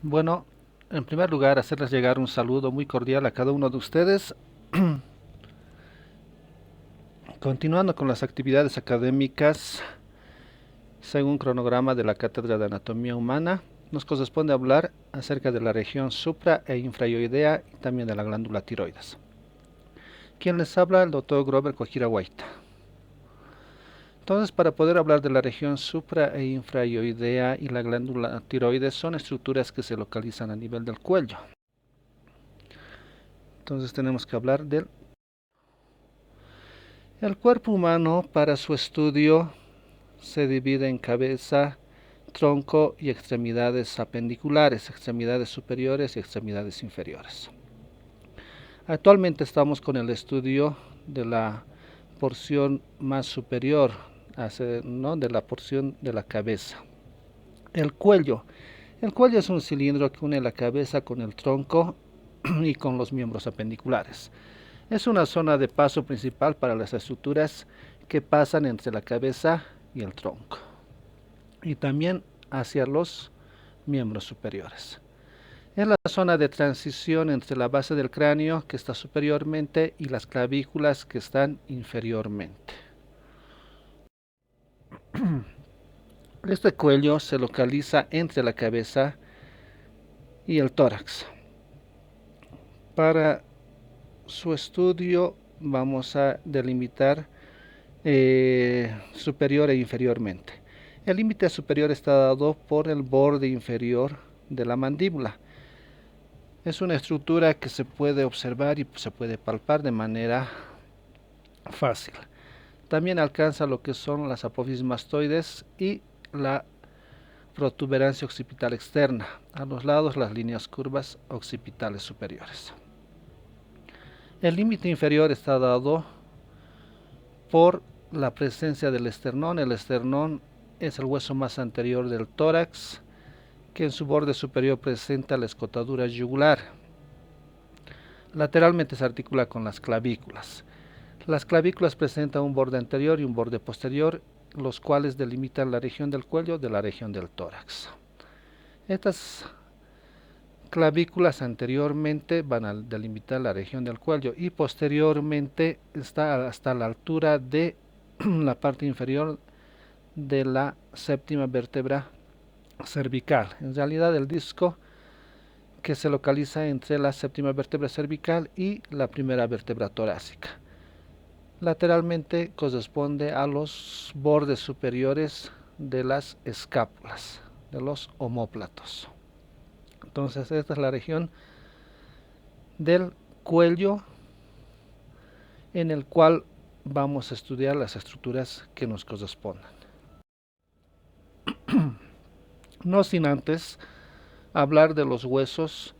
Bueno, en primer lugar, hacerles llegar un saludo muy cordial a cada uno de ustedes. Continuando con las actividades académicas, según cronograma de la Cátedra de Anatomía Humana, nos corresponde hablar acerca de la región supra e infraioidea y también de la glándula tiroides. Quien les habla, el doctor Grover Kojira Waita. Entonces, para poder hablar de la región supra e infraioidea y la glándula tiroides, son estructuras que se localizan a nivel del cuello. Entonces tenemos que hablar del el cuerpo humano. Para su estudio se divide en cabeza, tronco y extremidades apendiculares, extremidades superiores y extremidades inferiores. Actualmente estamos con el estudio de la porción más superior, ¿no?, de la porción de la cabeza. El cuello. El cuello es un cilindro que une la cabeza con el tronco y con los miembros apendiculares. Es una zona de paso principal para las estructuras que pasan entre la cabeza y el tronco, y también hacia los miembros superiores. Es la zona de transición entre la base del cráneo, que está superiormente, y las clavículas, que están inferiormente. Este cuello se localiza entre la cabeza y el tórax. Para su estudio vamos a delimitar superior e inferiormente. El límite superior está dado por el borde inferior de la mandíbula. Es una estructura que se puede observar y se puede palpar de manera fácil. También alcanza lo que son las apófisis mastoides y la protuberancia occipital externa. A los lados, las líneas curvas occipitales superiores. El límite inferior está dado por la presencia del esternón. El esternón es el hueso más anterior del tórax, que en su borde superior presenta la escotadura yugular. Lateralmente se articula con las clavículas. Las clavículas presentan un borde anterior y un borde posterior, los cuales delimitan la región del cuello de la región del tórax. Estas clavículas anteriormente van a delimitar la región del cuello y posteriormente está hasta la altura de la parte inferior de la séptima vértebra cervical. En realidad, el disco que se localiza entre la séptima vértebra cervical y la primera vértebra torácica. Lateralmente corresponde a los bordes superiores de las escápulas, de los omóplatos. Entonces, esta es la región del cuello, en el cual vamos a estudiar las estructuras que nos correspondan. No sin antes hablar de los huesos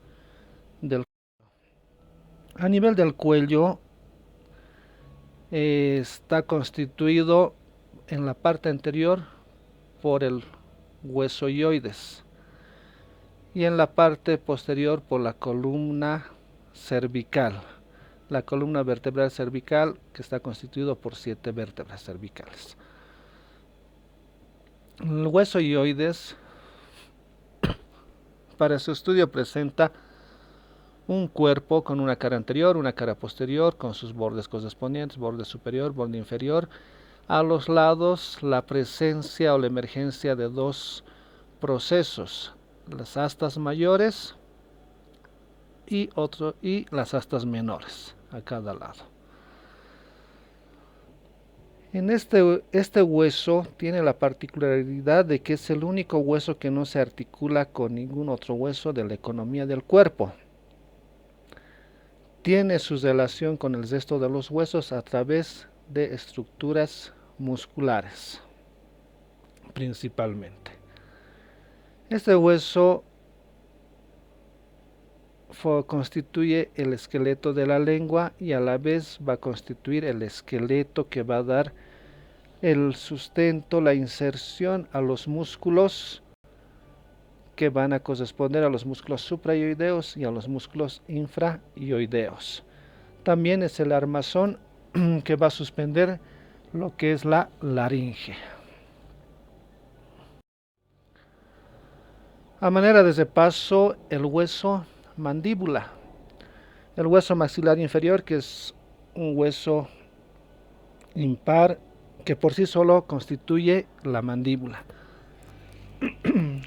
del cuello. A nivel del cuello, está constituido en la parte anterior por el hueso ioides y en la parte posterior por la columna cervical, la columna vertebral cervical, que está constituido por 7 vértebras cervicales. El hueso ioides, para su estudio, presenta un cuerpo con una cara anterior, una cara posterior, con sus bordes correspondientes, borde superior, borde inferior. A los lados, la presencia o la emergencia de dos procesos, las astas mayores y las astas menores a cada lado. En este hueso tiene la particularidad de que es el único hueso que no se articula con ningún otro hueso de la economía del cuerpo. Tiene su relación con el resto de los huesos a través de estructuras musculares, principalmente. Este hueso constituye el esqueleto de la lengua y a la vez va a constituir el esqueleto que va a dar el sustento, la inserción a los músculos que van a corresponder a los músculos suprayoideos y a los músculos infrayoideos. También es el armazón que va a suspender lo que es la laringe. A manera de repaso, el hueso mandíbula. El hueso maxilar inferior, que es un hueso impar que por sí solo constituye la mandíbula,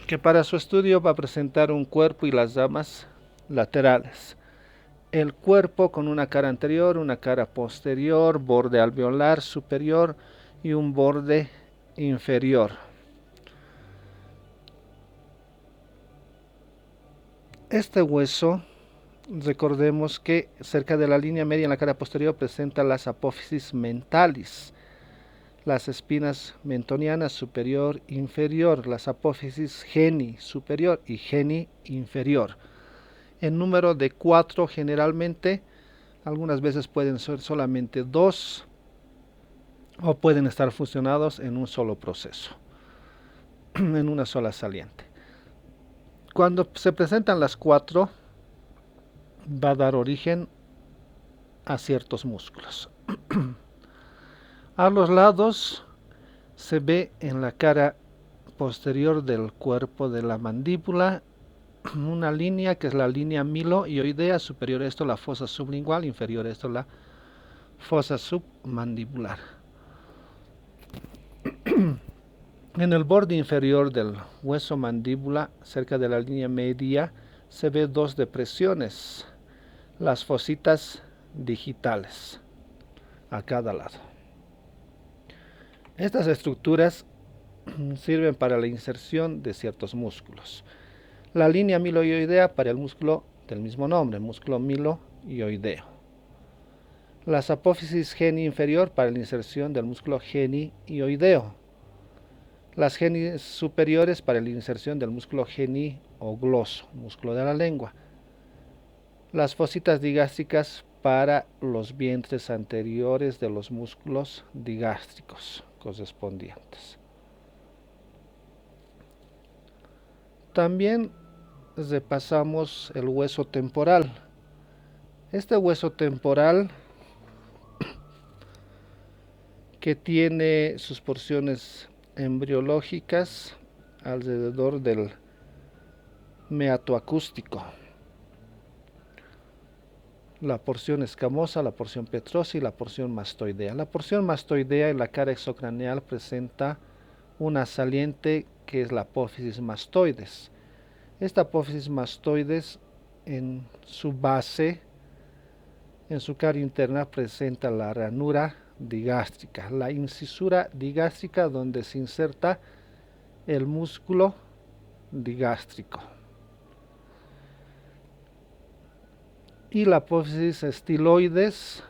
que para su estudio va a presentar un cuerpo y las ramas laterales. El cuerpo con una cara anterior, una cara posterior, borde alveolar superior y un borde inferior. Este hueso, recordemos que cerca de la línea media en la cara posterior presenta las apófisis mentalis, las espinas mentonianas superior e inferior, las apófisis geni superior y geni inferior. En número de 4 generalmente, algunas veces pueden ser solamente 2 o pueden estar fusionados en un solo proceso, en una sola saliente. Cuando se presentan las 4, va a dar origen a ciertos músculos. A los lados se ve en la cara posterior del cuerpo de la mandíbula una línea que es la línea miloioidea, superior a esto la fosa sublingual, inferior a esto la fosa submandibular. En el borde inferior del hueso mandíbula, cerca de la línea media, se ve 2 depresiones, las fositas digitales, a cada lado. Estas estructuras sirven para la inserción de ciertos músculos. La línea miloioidea para el músculo del mismo nombre, músculo miloioideo. Las apófisis geni inferior para la inserción del músculo genioideo. Las genis superiores para la inserción del músculo geniogloso, músculo de la lengua. Las fositas digástricas para los vientres anteriores de los músculos digástricos correspondientes. También repasamos el hueso temporal. Este hueso temporal, que tiene sus porciones embriológicas alrededor del meato acústico, la porción escamosa, la porción petrosa y la porción mastoidea. La porción mastoidea en la cara exocraneal presenta una saliente que es la apófisis mastoides. Esta apófisis mastoides en su base, en su cara interna, presenta la ranura digástrica, la incisura digástrica donde se inserta el músculo digástrico. Y la apófisis estiloides,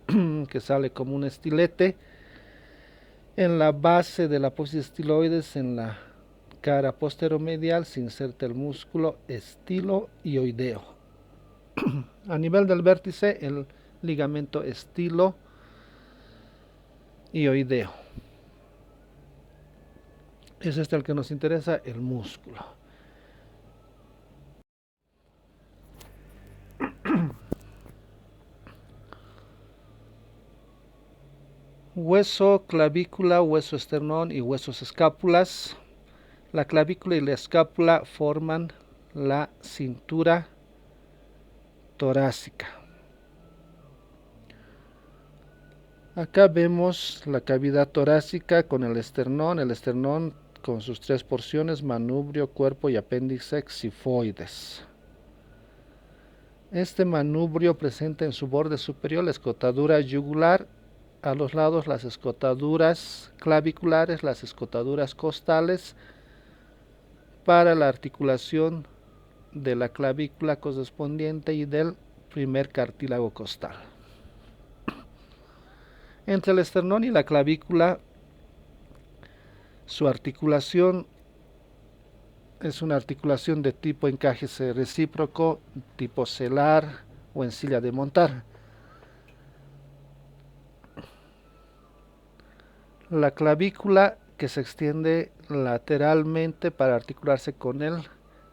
que sale como un estilete. En la base de la apófisis estiloides, en la cara posteromedial, se inserta el músculo estiloioideo. A nivel del vértice, el ligamento estiloioideo. Es este el que nos interesa, el músculo. Hueso, clavícula, hueso esternón y huesos escápulas. La clavícula y la escápula forman la cintura torácica. Acá vemos la cavidad torácica con el esternón con sus 3 porciones, manubrio, cuerpo y apéndice xifoides. Este manubrio presenta en su borde superior la escotadura yugular, a los lados las escotaduras claviculares, las escotaduras costales, para la articulación de la clavícula correspondiente y del primer cartílago costal. Entre el esternón y la clavícula, su articulación es una articulación de tipo encaje recíproco, tipo celar o en silla de montar. La clavícula, que se extiende lateralmente para articularse con el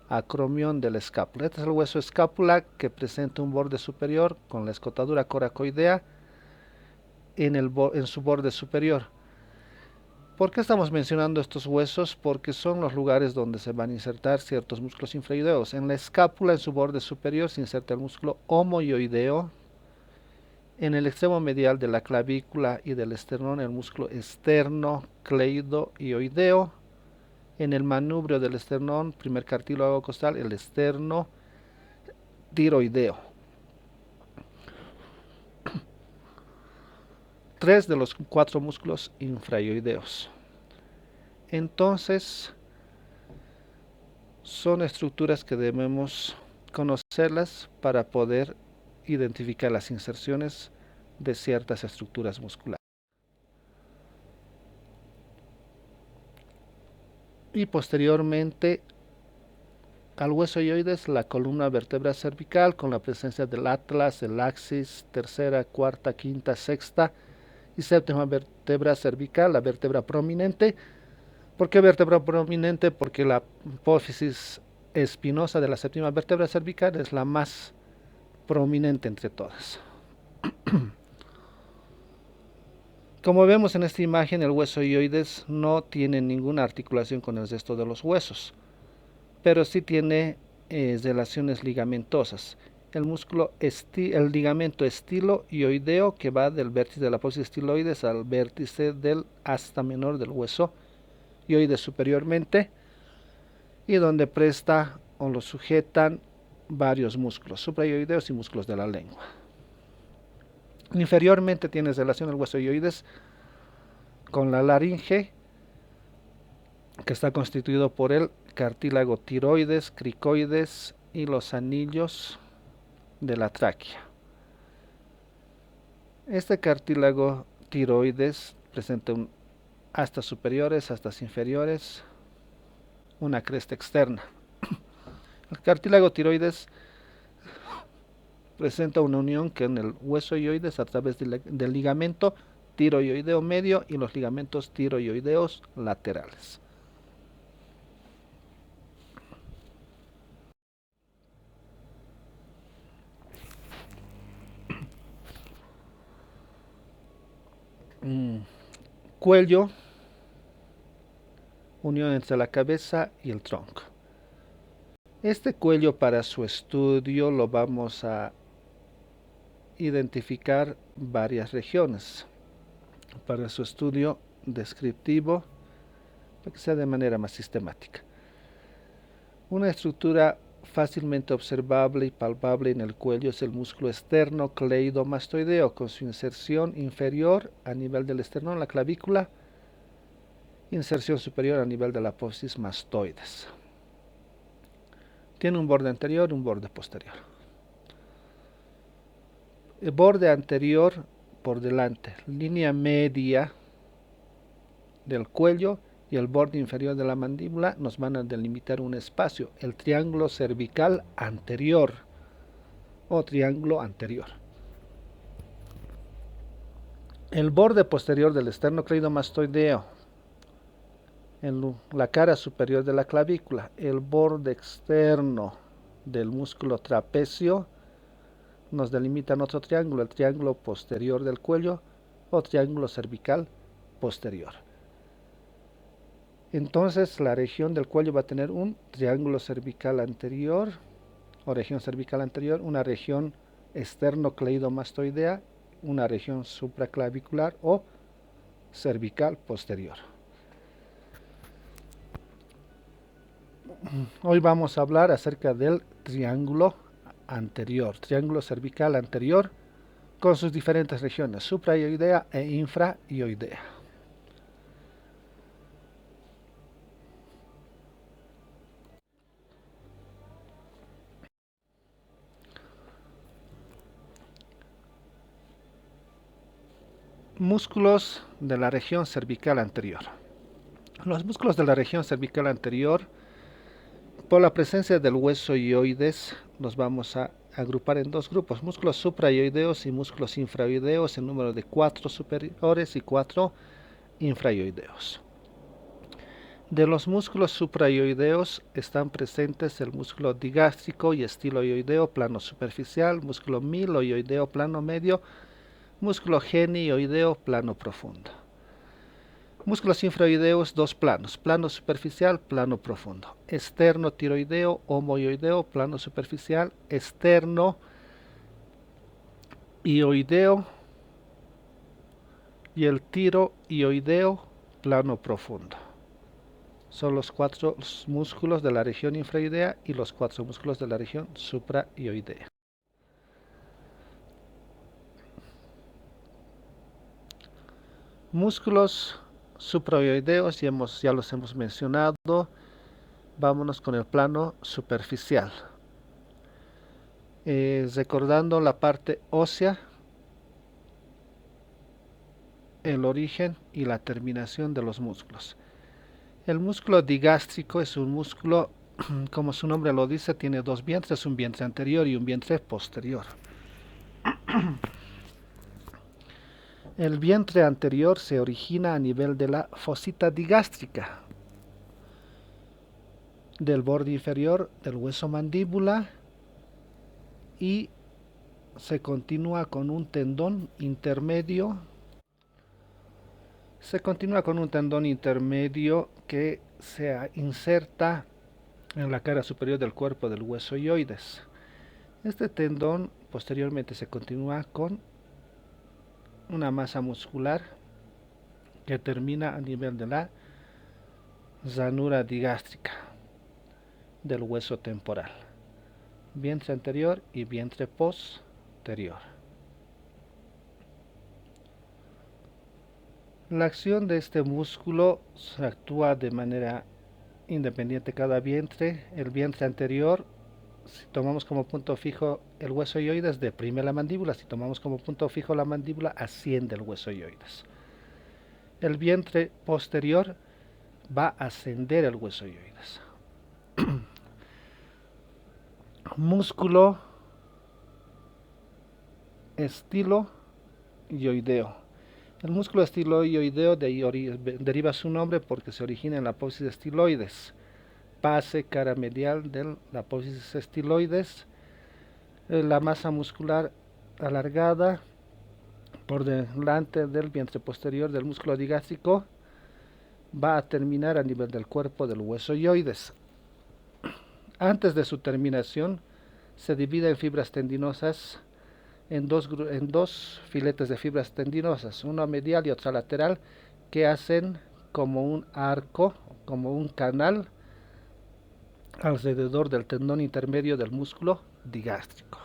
acromión de la escápula. Este es el hueso escápula, que presenta un borde superior con la escotadura coracoidea en su borde superior. ¿Por qué estamos mencionando estos huesos? Porque son los lugares donde se van a insertar ciertos músculos infraioideos. En la escápula, en su borde superior, se inserta el músculo homoioideo. En el extremo medial de la clavícula y del esternón, el músculo esternocleidoioideo. En el manubrio del esternón, primer cartílago costal, el esternotiroideo. 3 de los 4 músculos infraioideos. Entonces, son estructuras que debemos conocerlas para poder identificar las inserciones de ciertas estructuras musculares. Y posteriormente al hueso ioides, la columna vertebral cervical con la presencia del atlas, el axis, tercera, cuarta, quinta, sexta y séptima vértebra cervical, la vértebra prominente. ¿Por qué vértebra prominente? Porque la apófisis espinosa de la séptima vértebra cervical es la más prominente entre todas. Como vemos en esta imagen, el hueso ioides no tiene ninguna articulación con el resto de los huesos, pero sí tiene relaciones ligamentosas. El ligamento estiloioideo que va del vértice de la apófisis estiloides al vértice del asta menor del hueso ioides superiormente, y donde presta o lo sujetan varios músculos supraioideos y músculos de la lengua. Inferiormente tiene relación el hueso ioides con la laringe, que está constituido por el cartílago tiroides, cricoides y los anillos de la tráquea. Este cartílago tiroides presenta astas superiores, astas inferiores, una cresta externa. El cartílago tiroides presenta una unión que en el hueso ioides a través del ligamento tiroioideo medio y los ligamentos tiroioideos laterales. Cuello, unión entre la cabeza y el tronco. Este cuello, para su estudio, lo vamos a identificar varias regiones para su estudio descriptivo, para que sea de manera más sistemática. Una estructura fácilmente observable y palpable en el cuello es el músculo esternocleidomastoideo, con su inserción inferior a nivel del esternón, la clavícula, inserción superior a nivel de la apófisis mastoides. Tiene un borde anterior y un borde posterior. El borde anterior por delante, línea media del cuello, y el borde inferior de la mandíbula nos van a delimitar un espacio, el triángulo cervical anterior o triángulo anterior. El borde posterior del esternocleidomastoideo, en la cara superior de la clavícula, el borde externo del músculo trapecio nos delimitan otro triángulo, el triángulo posterior del cuello o triángulo cervical posterior. Entonces la región del cuello va a tener un triángulo cervical anterior o región cervical anterior, una región esternocleidomastoidea, una región supraclavicular o cervical posterior. Hoy vamos a hablar acerca del triángulo anterior, triángulo cervical anterior, con sus diferentes regiones, supraioidea e infraioidea. Músculos de la región cervical anterior. Los músculos de la región cervical anterior, por la presencia del hueso ioides, los vamos a agrupar en dos grupos, músculos supraioideos y músculos infraioideos, en número de 4 superiores y 4 infraioideos. De los músculos supraioideos están presentes el músculo digástrico y estiloioideo plano superficial, músculo miloioideo plano medio, músculo genioideo plano profundo. Músculos infraoideos, dos planos, plano superficial, plano profundo. Externo tiroideo, homoioideo, plano superficial, externo ioideo y el tiroioideo, plano profundo. Son los 4 músculos de la región infraoidea y los 4 músculos de la región supraioidea. Músculos supraoideos ya los hemos mencionado. Vámonos con el plano superficial. Recordando la parte ósea, el origen y la terminación de los músculos. El músculo digástrico es un músculo, como su nombre lo dice, tiene dos vientres, un vientre anterior y un vientre posterior. El vientre anterior se origina a nivel de la fosita digástrica, del borde inferior del hueso mandíbula, y se continúa con un tendón intermedio. Que se inserta en la cara superior del cuerpo del hueso ioides. Este tendón posteriormente se continúa con una masa muscular que termina a nivel de la llanura digástrica del hueso temporal, vientre anterior y vientre posterior. La acción de este músculo se actúa de manera independiente cada vientre. El vientre anterior, si tomamos como punto fijo el hueso ioides, deprime la mandíbula. Si tomamos como punto fijo la mandíbula, asciende el hueso ioides. El vientre posterior va a ascender el hueso ioides. Músculo estiloioideo. El músculo estiloioideo deriva su nombre porque se origina en la apófisis estiloides. Base cara medial de la apófisis estiloides. La masa muscular alargada por delante del vientre posterior del músculo digástrico va a terminar a nivel del cuerpo del hueso ioides. Antes de su terminación se divide en fibras tendinosas en dos filetes de fibras tendinosas, una medial y otra lateral, que hacen como un arco, como un canal alrededor del tendón intermedio del músculo digástrico.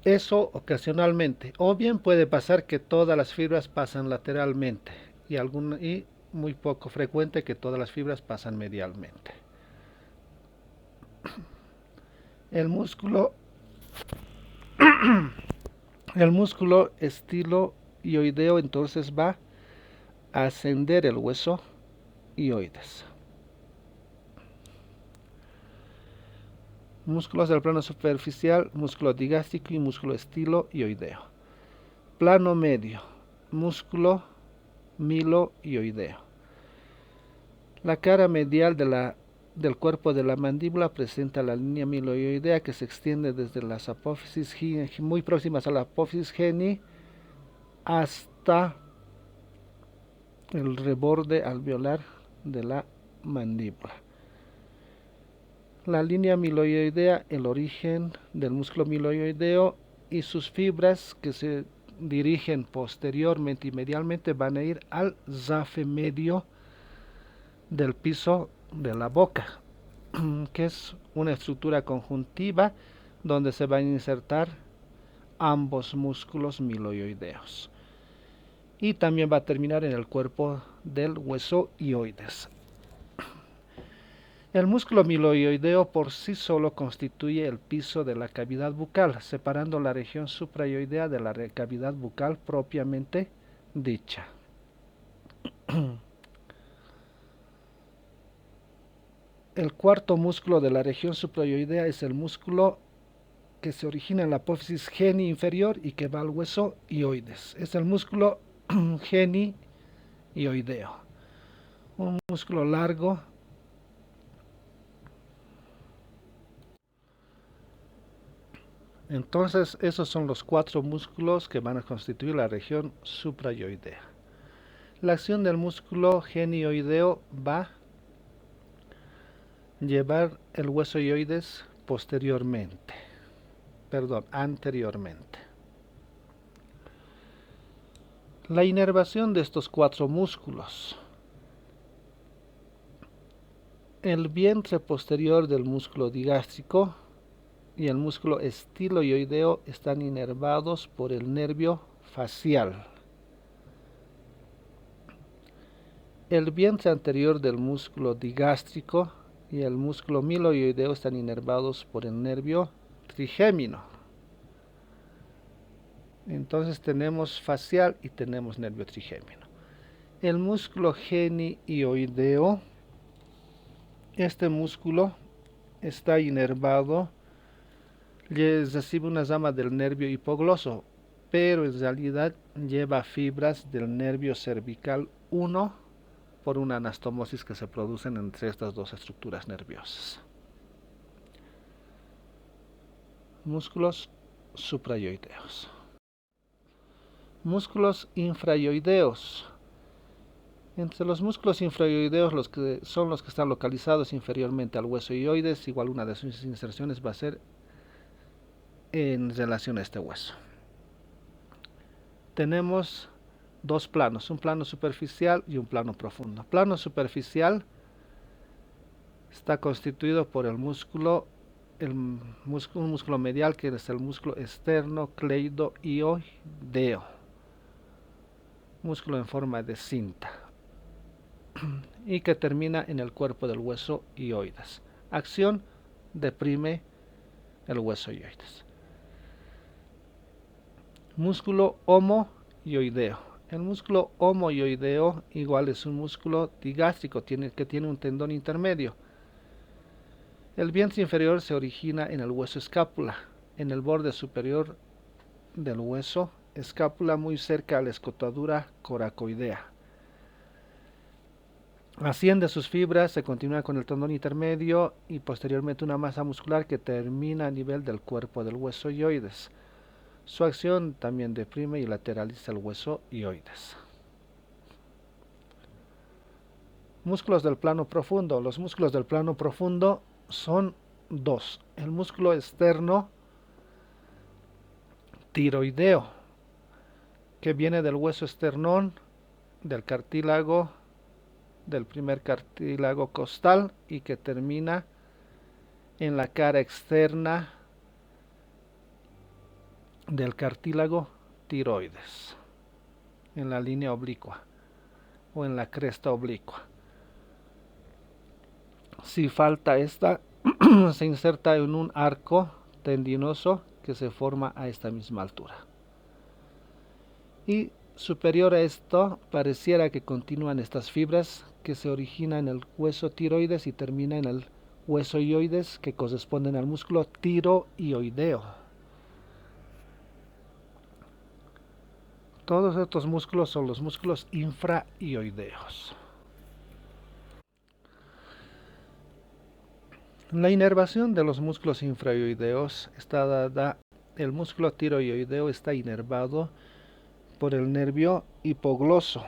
Eso ocasionalmente, o bien puede pasar que todas las fibras pasan lateralmente y muy poco frecuente que todas las fibras pasan medialmente. El músculo estiloioideo entonces va a ascender el hueso ioides. Músculos del plano superficial, músculo digástrico y músculo estiloioideo. Plano medio, músculo miloioideo. La cara medial del cuerpo de la mandíbula presenta la línea miloioidea que se extiende desde las apófisis muy próximas a la apófisis geni hasta el reborde alveolar de la mandíbula. La línea miloioidea, el origen del músculo miloioideo, y sus fibras que se dirigen posteriormente y medialmente van a ir al zafe medio del piso de la boca, que es una estructura conjuntiva donde se van a insertar ambos músculos miloioideos. Y también va a terminar en el cuerpo del hueso ioides. El músculo miloioideo por sí solo constituye el piso de la cavidad bucal, separando la región supraioidea de la cavidad bucal propiamente dicha. El cuarto músculo de la región supraioidea es el músculo que se origina en la apófisis geni inferior y que va al hueso ioides. Es el músculo genioideo. Un músculo largo Entonces, esos son los 4 músculos que van a constituir la región suprayoidea. La acción del músculo genioideo va a llevar el hueso ioides anteriormente. La inervación de estos 4 músculos. El vientre posterior del músculo digástrico y el músculo estiloioideo están inervados por el nervio facial. El vientre anterior del músculo digástrico y el músculo miloioideo están inervados por el nervio trigémino. Entonces tenemos facial y tenemos nervio trigémino. El músculo genioideo, este músculo está inervado, recibe una rama del nervio hipogloso, pero en realidad lleva fibras del nervio cervical 1 por una anastomosis que se producen entre estas dos estructuras nerviosas. Músculos suprayoideos. Músculos infrayoideos. Entre los músculos infrayoideos, los que están localizados inferiormente al hueso ioides, igual una de sus inserciones va a ser en relación a este hueso. Tenemos 2 planos, un plano superficial y un plano profundo. Plano superficial está constituido por un músculo medial, que es el músculo esternocleidoideo, músculo en forma de cinta, y que termina en el cuerpo del hueso ioides. Acción: deprime el hueso ioides. Músculo homoioideo. El músculo homoioideo igual es un músculo digástrico que tiene un tendón intermedio. El vientre inferior se origina en el hueso escápula, en el borde superior del hueso escápula, muy cerca a la escotadura coracoidea. Asciende sus fibras, se continúa con el tendón intermedio y posteriormente una masa muscular que termina a nivel del cuerpo del hueso ioides. Su acción también deprime y lateraliza el hueso ioides. Músculos del plano profundo. Los músculos del plano profundo son 2. El músculo externo tiroideo, que viene del hueso esternón, del cartílago, del primer cartílago costal, y que termina en la cara externa del cartílago tiroides, en la línea oblicua o en la cresta oblicua. Si falta esta, se inserta en un arco tendinoso que se forma a esta misma altura. Y superior a esto, pareciera que continúan estas fibras que se originan en el hueso tiroides y termina en el hueso ioides, que corresponden al músculo tiroioideo. Todos estos músculos son los músculos infraioideos. La inervación de los músculos infraioideos está dada. El músculo tiroioideo está inervado por el nervio hipogloso,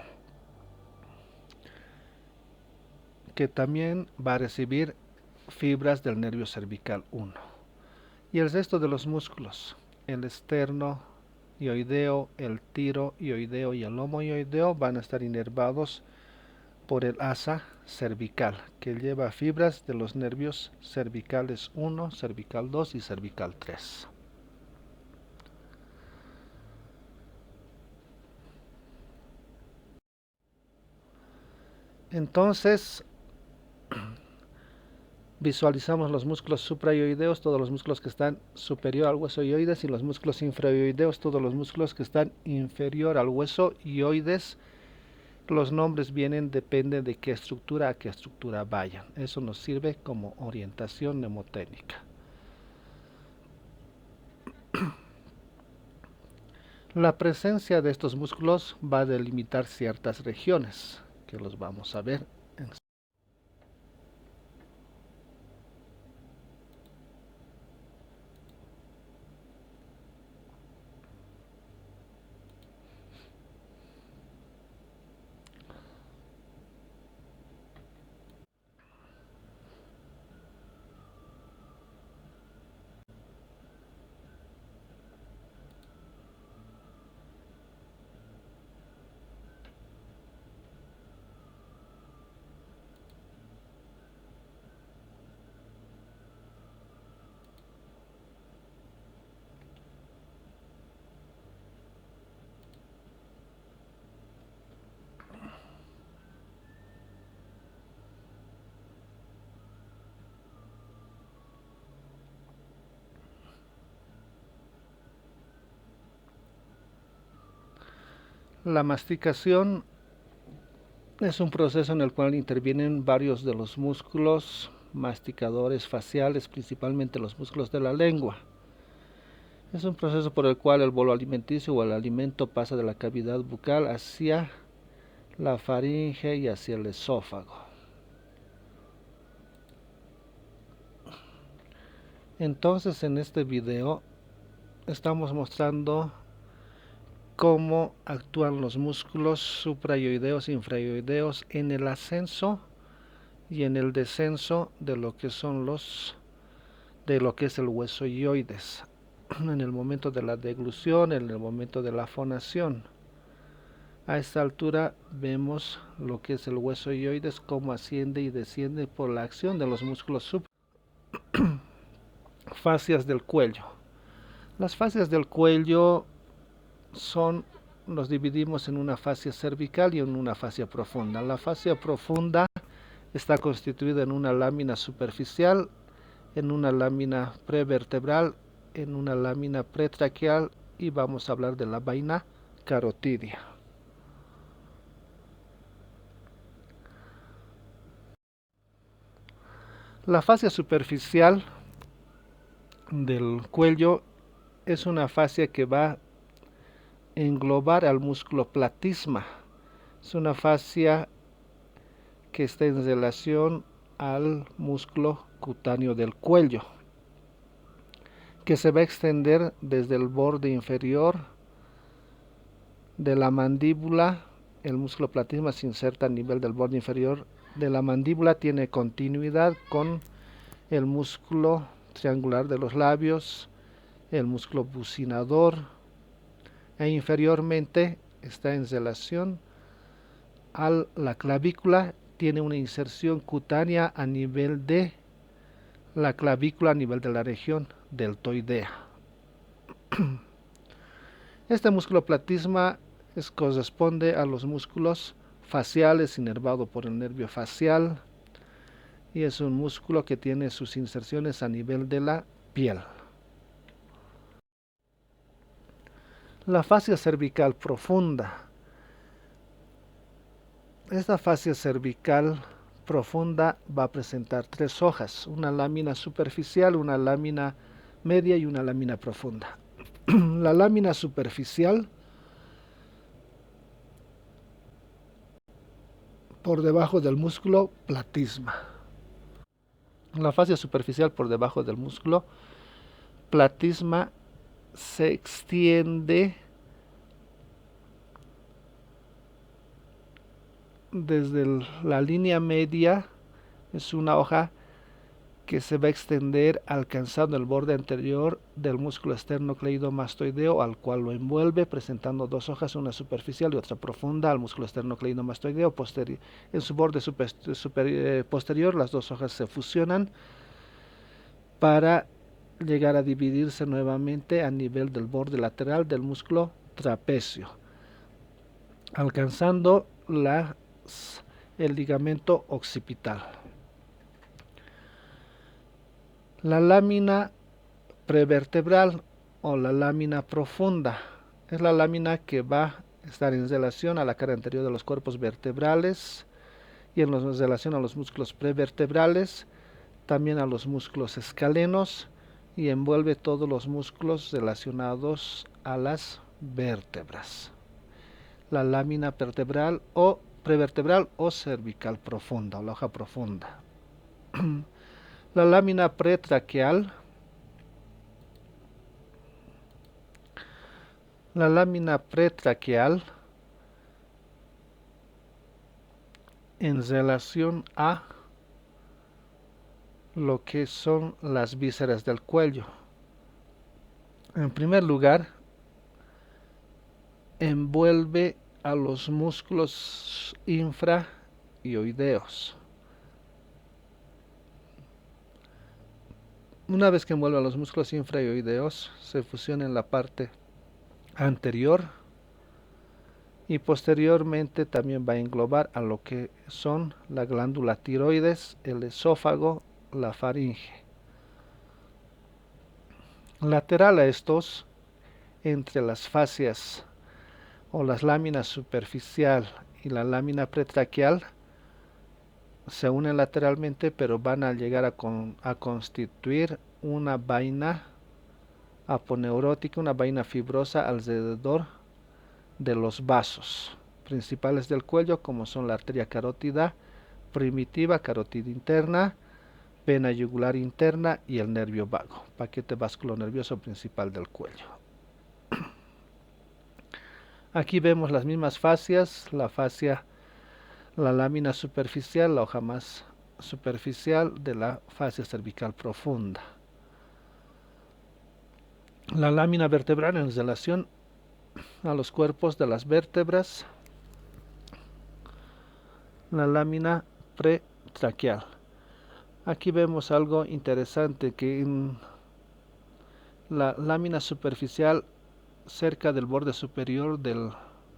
que también va a recibir fibras del nervio cervical 1. Y el resto de los músculos, el esternoioideo, el tiroioideo y el homoioideo, van a estar inervados por el asa cervical, que lleva fibras de los nervios cervicales 1, cervical 2 y cervical 3. Entonces, visualizamos los músculos suprayoideos, todos los músculos que están superior al hueso ioides, y los músculos infrayoideos, todos los músculos que están inferior al hueso ioides. Los nombres depende de qué estructura a qué estructura vayan. Eso nos sirve como orientación mnemotécnica. La presencia de estos músculos va a delimitar ciertas regiones, que los vamos a ver. La masticación es un proceso en el cual intervienen varios de los músculos masticadores faciales, principalmente los músculos de la lengua. Es un proceso por el cual el bolo alimenticio o el alimento pasa de la cavidad bucal hacia la faringe y hacia el esófago. Entonces, en este video estamos mostrando cómo actúan los músculos suprayoideos e infrayoideos en el ascenso y en el descenso de lo que es el hueso yoides, en el momento de la deglución, en el momento de la fonación. A esta altura vemos lo que es el hueso yoides, cómo asciende y desciende por la acción de los músculos fascias del cuello. Las fascias del cuello los dividimos en una fascia cervical y en una fascia profunda. La fascia profunda está constituida en una lámina superficial, en una lámina prevertebral, en una lámina pretraqueal y vamos a hablar de la vaina carotidia. La fascia superficial del cuello es una fascia que va a englobar al músculo platysma. Es una fascia que está en relación al músculo cutáneo del cuello, que se va a extender desde el borde inferior de la mandíbula. El músculo platysma se inserta a nivel del borde inferior de la mandíbula, tiene continuidad con el músculo triangular de los labios, el músculo bucinador, e inferiormente está en relación a la clavícula, tiene una inserción cutánea a nivel de la clavícula, a nivel de la región deltoidea. Este músculo platysma corresponde a los músculos faciales, inervado por el nervio facial, y es un músculo que tiene sus inserciones a nivel de la piel. La fascia cervical profunda. Esta fascia cervical profunda va a presentar tres hojas, una lámina superficial, una lámina media y una lámina profunda. La lámina superficial por debajo del músculo platysma. La fascia superficial por debajo del músculo platysma se extiende desde la línea media, es una hoja que se va a extender alcanzando el borde anterior del músculo esternocleidomastoideo, al cual lo envuelve, presentando dos hojas, una superficial y otra profunda al músculo esternocleidomastoideo. En su borde posterior las dos hojas se fusionan para llegar a dividirse nuevamente a nivel del borde lateral del músculo trapecio, alcanzando el ligamento occipital. La lámina prevertebral o la lámina profunda es la lámina que va a estar en relación a la cara anterior de los cuerpos vertebrales y en relación a los músculos prevertebrales, también a los músculos escalenos, y envuelve todos los músculos relacionados a las vértebras. La lámina vertebral o prevertebral o cervical profunda, o la hoja profunda. La lámina pretraqueal. La lámina pretraqueal en relación a lo que son las vísceras del cuello. En primer lugar, envuelve a los músculos infrayoideos. Una vez que envuelve a los músculos infrayoideos, se fusiona en la parte anterior y posteriormente también va a englobar a lo que son la glándula tiroides, el esófago, la faringe. Lateral a estos, entre las fascias o las láminas superficial y la lámina pretraquial se unen lateralmente, pero van a llegar a constituir una vaina aponeurótica, una vaina fibrosa alrededor de los vasos principales del cuello, como son la arteria carótida primitiva, carótida interna, vena yugular interna y el nervio vago, paquete vasculonervioso principal del cuello. Aquí vemos las mismas fascias, la fascia, la lámina superficial, la hoja más superficial de la fascia cervical profunda. La lámina vertebral en relación a los cuerpos de las vértebras, la lámina pretraquial. Aquí vemos algo interesante, que en la lámina superficial, cerca del borde superior de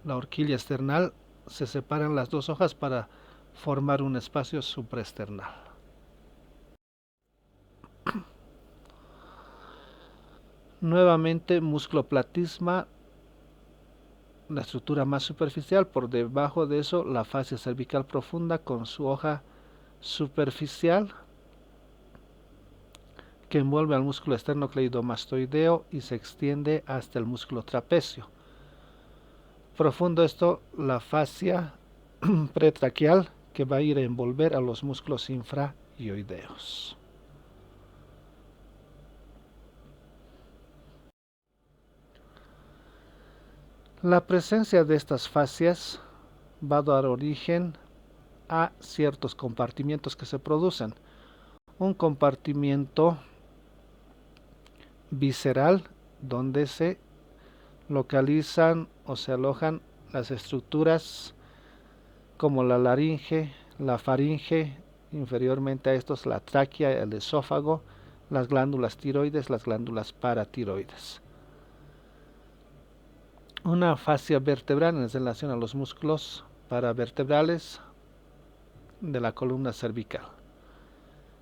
la horquilla esternal, se separan las dos hojas para formar un espacio supraesternal. Nuevamente, musculoplasma, la estructura más superficial. Por debajo de eso, la fascia cervical profunda con su hoja superficial que envuelve al músculo esternocleidomastoideo y se extiende hasta el músculo trapecio. Profundo esto, la fascia pretraquial, que va a ir a envolver a los músculos infraioideos. La presencia de estas fascias va a dar origen a ciertos compartimientos que se producen. Un compartimiento visceral, donde se localizan o se alojan las estructuras como la laringe, la faringe, inferiormente a estos la tráquea, el esófago, las glándulas tiroides, las glándulas paratiroides. Una fascia vertebral en relación a los músculos paravertebrales de la columna cervical.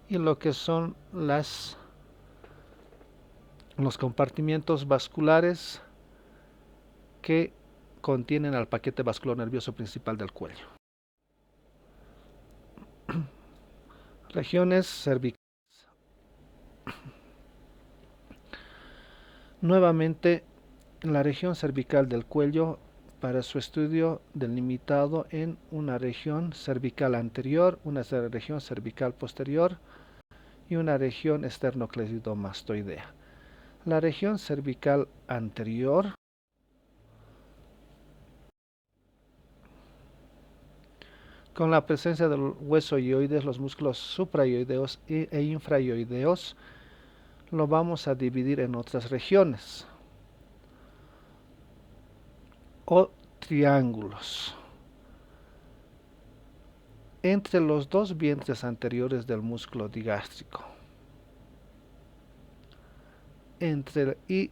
Y lo que son los compartimientos vasculares que contienen al paquete vasculonervioso principal del cuello. Regiones cervicales. Nuevamente, la región cervical del cuello, para su estudio delimitado en una región cervical anterior, una región cervical posterior y una región esternocleidomastoidea. La región cervical anterior con la presencia del hueso ioides, los músculos supraioideos e infraioideos, lo vamos a dividir en otras regiones o triángulos. Entre los dos vientres anteriores del músculo digástrico, entre y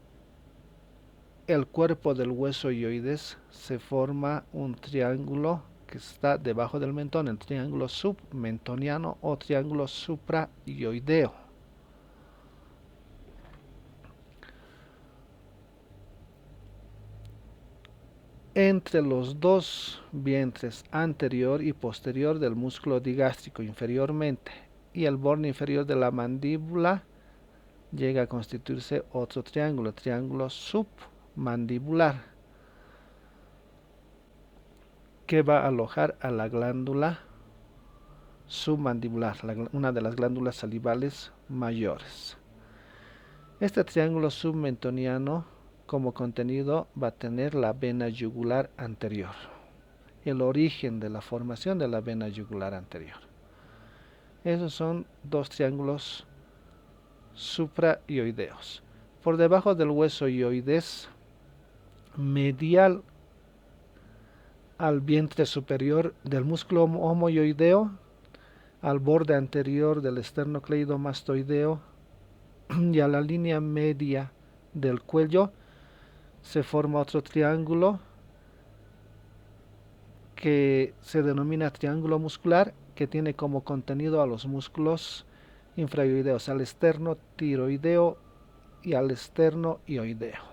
el cuerpo del hueso ioides, se forma un triángulo que está debajo del mentón, el triángulo submentoniano o triángulo supraioideo. Entre los dos vientres anterior y posterior del músculo digástrico inferiormente y el borde inferior de la mandíbula, llega a constituirse otro triángulo, triángulo submandibular, que va a alojar a la glándula submandibular, una de las glándulas salivales mayores. Este triángulo submentoniano como contenido va a tener la vena yugular anterior, el origen de la formación de la vena yugular anterior. Esos son dos triángulos supraioideos. Por debajo del hueso ioides, medial al vientre superior del músculo homoioideo, al borde anterior del esternocleidomastoideo y a la línea media del cuello, se forma otro triángulo que se denomina triángulo muscular, que tiene como contenido a los músculos infraioideos, al esternotiroideo y al esternoioideo.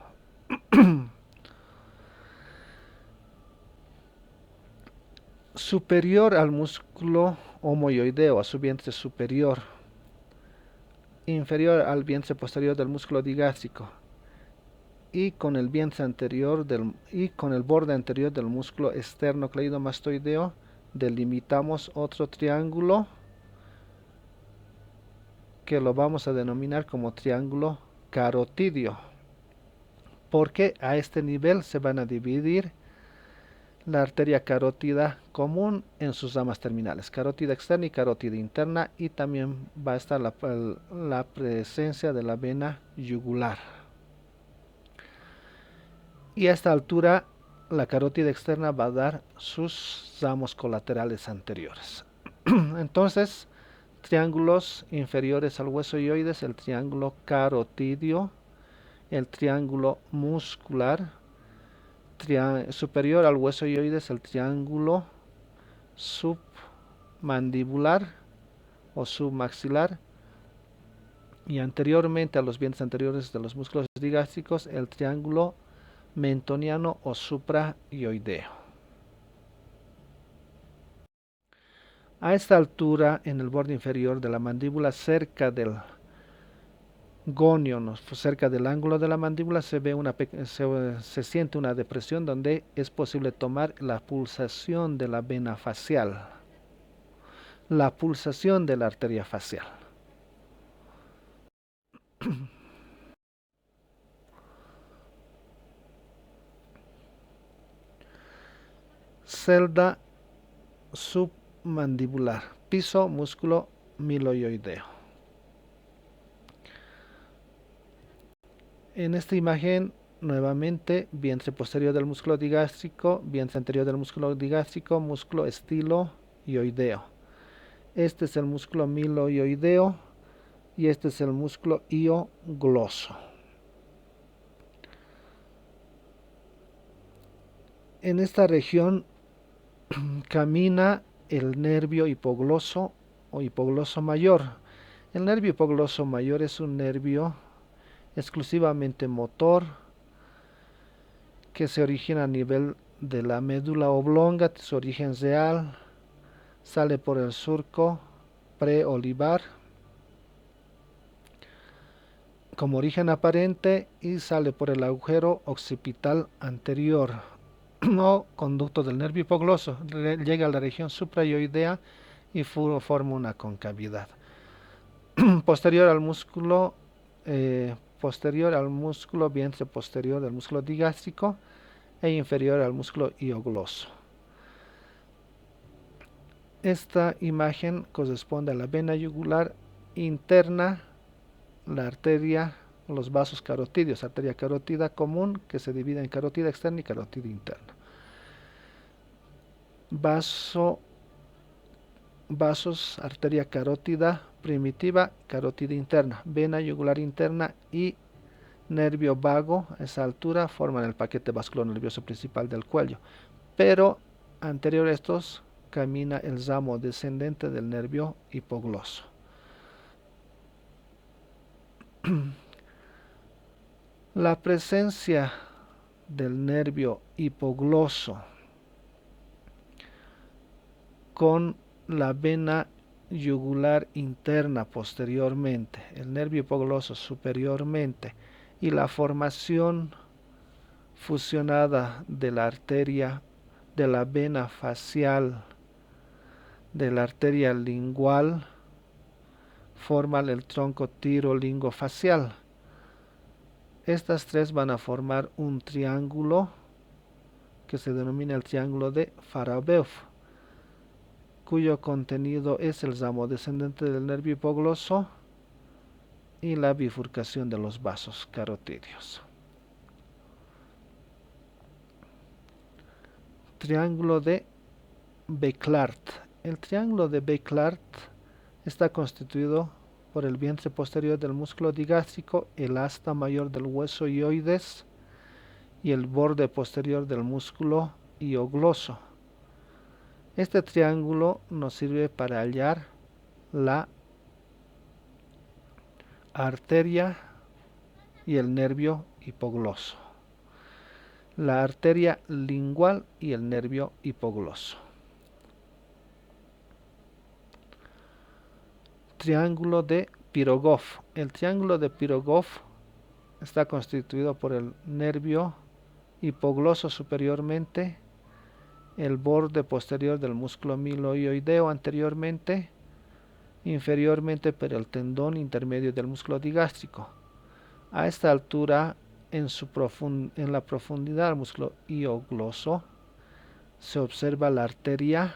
superior al músculo homoioideo, a su vientre superior, inferior al vientre posterior del músculo digástrico y con el borde anterior del músculo esternocleidomastoideo, delimitamos otro triángulo que lo vamos a denominar como triángulo carotidio, porque a este nivel se van a dividir la arteria carótida común en sus ramas terminales, carótida externa y carótida interna, y también va a estar la presencia de la vena yugular. Y a esta altura la carótida externa va a dar sus ramos colaterales anteriores. Entonces, triángulos inferiores al hueso ioides, el triángulo carotidio, el triángulo muscular, superior al hueso ioides, el triángulo submandibular o submaxilar, y anteriormente a los vientres anteriores de los músculos digástricos, el triángulo mentoniano o supraioideo. A esta altura, en el borde inferior de la mandíbula, cerca del gonio, cerca del ángulo de la mandíbula, se siente una depresión donde es posible tomar la pulsación de la vena facial, la pulsación de la arteria facial. Celda submandibular, piso músculo miloioideo. En esta imagen, nuevamente, vientre posterior del músculo digástrico, vientre anterior del músculo digástrico, músculo estiloioideo. Este es el músculo miloioideo y este es el músculo hiogloso. En esta región camina el nervio hipogloso o hipogloso mayor. El nervio hipogloso mayor es un nervio exclusivamente motor que se origina a nivel de la médula oblonga, su origen real, sale por el surco preolivar como origen aparente y sale por el agujero occipital anterior o conducto del nervio hipogloso, llega a la región supraioidea y forma una concavidad. Posterior al músculo vientre posterior del músculo digástrico e inferior al músculo hiogloso. Esta imagen corresponde a la vena yugular interna, la arteria, los vasos carotídeos, arteria carótida común que se divide en carótida externa y carótida interna. Vasos, arteria carótida primitiva, carótida interna, vena yugular interna y nervio vago a esa altura forman el paquete vascular nervioso principal del cuello, pero anterior a estos camina el ramo descendente del nervio hipogloso. La presencia del nervio hipogloso con la vena yugular interna posteriormente, el nervio hipogloso superiormente, y la formación fusionada de la arteria, de la vena facial, de la arteria lingual, forman el tronco tirolingofacial. Estas tres van a formar un triángulo que se denomina el triángulo de Farabeuf, cuyo contenido es el ramo descendente del nervio hipogloso y la bifurcación de los vasos carotídeos. Triángulo de Béclard. El triángulo de Béclard está constituido por el vientre posterior del músculo digástrico, el asta mayor del hueso ioides y el borde posterior del músculo hiogloso. Este triángulo nos sirve para hallar la arteria y el nervio hipogloso, la arteria lingual y el nervio hipogloso. triángulo de Pirogov. El triángulo de Pirogov está constituido por el nervio hipogloso superiormente, el borde posterior del músculo miloioideo anteriormente, inferiormente por el tendón intermedio del músculo digástrico. A esta altura, en la profundidad del músculo hiogloso, se observa la arteria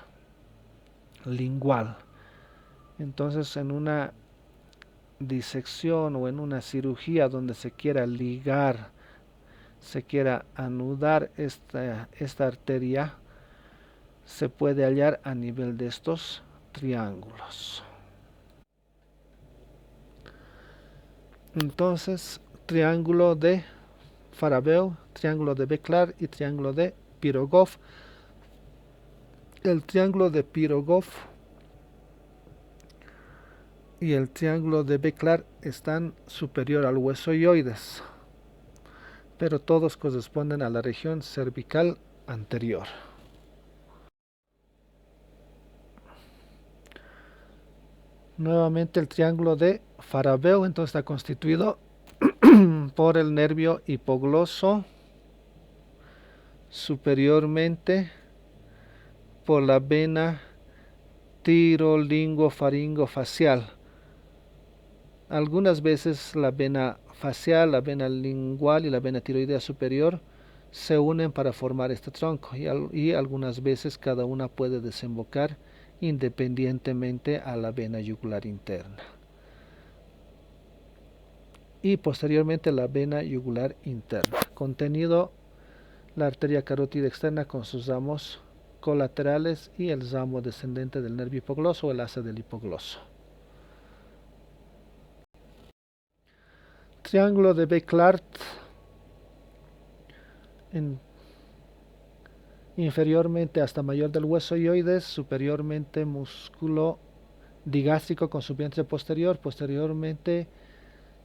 lingual. Entonces, en una disección o en una cirugía donde se quiera ligar, se quiera anudar esta arteria, se puede hallar a nivel de estos triángulos. Entonces, triángulo de Farabeau, triángulo de Béclar y triángulo de Pirogov. El triángulo de Pirogov y el triángulo de Béclar están superior al hueso hioides, pero todos corresponden a la región cervical anterior. Nuevamente el triángulo de Farabeau entonces está constituido por el nervio hipogloso, superiormente por la vena tirolingofaringofacial. Algunas veces la vena facial, la vena lingual y la vena tiroidea superior se unen para formar este tronco y algunas veces cada una puede desembocar independientemente a la vena yugular interna. Y posteriormente la vena yugular interna. Contenido la arteria carótida externa con sus ramos colaterales y el ramo descendente del nervio hipogloso o el asa del hipogloso. Triángulo de Béclar, inferiormente hasta mayor del hueso hioides, superiormente músculo digástrico con su vientre posterior, posteriormente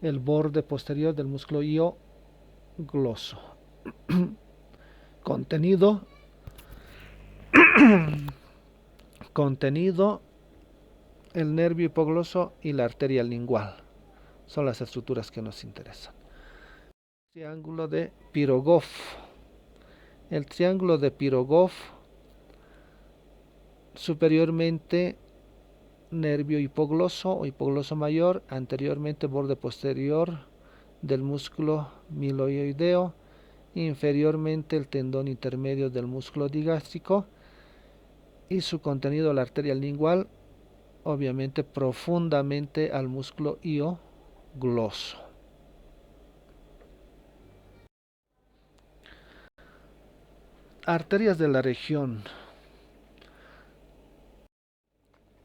el borde posterior del músculo hiogloso. Contenido el nervio hipogloso y la arteria lingual. Son las estructuras que nos interesan. Triángulo de Pirogov. El triángulo de Pirogov, superiormente nervio hipogloso o hipogloso mayor, anteriormente borde posterior del músculo miloioideo, inferiormente el tendón intermedio del músculo digástrico y su contenido la arteria lingual, obviamente profundamente al músculo hiogloso. Arterias de la región.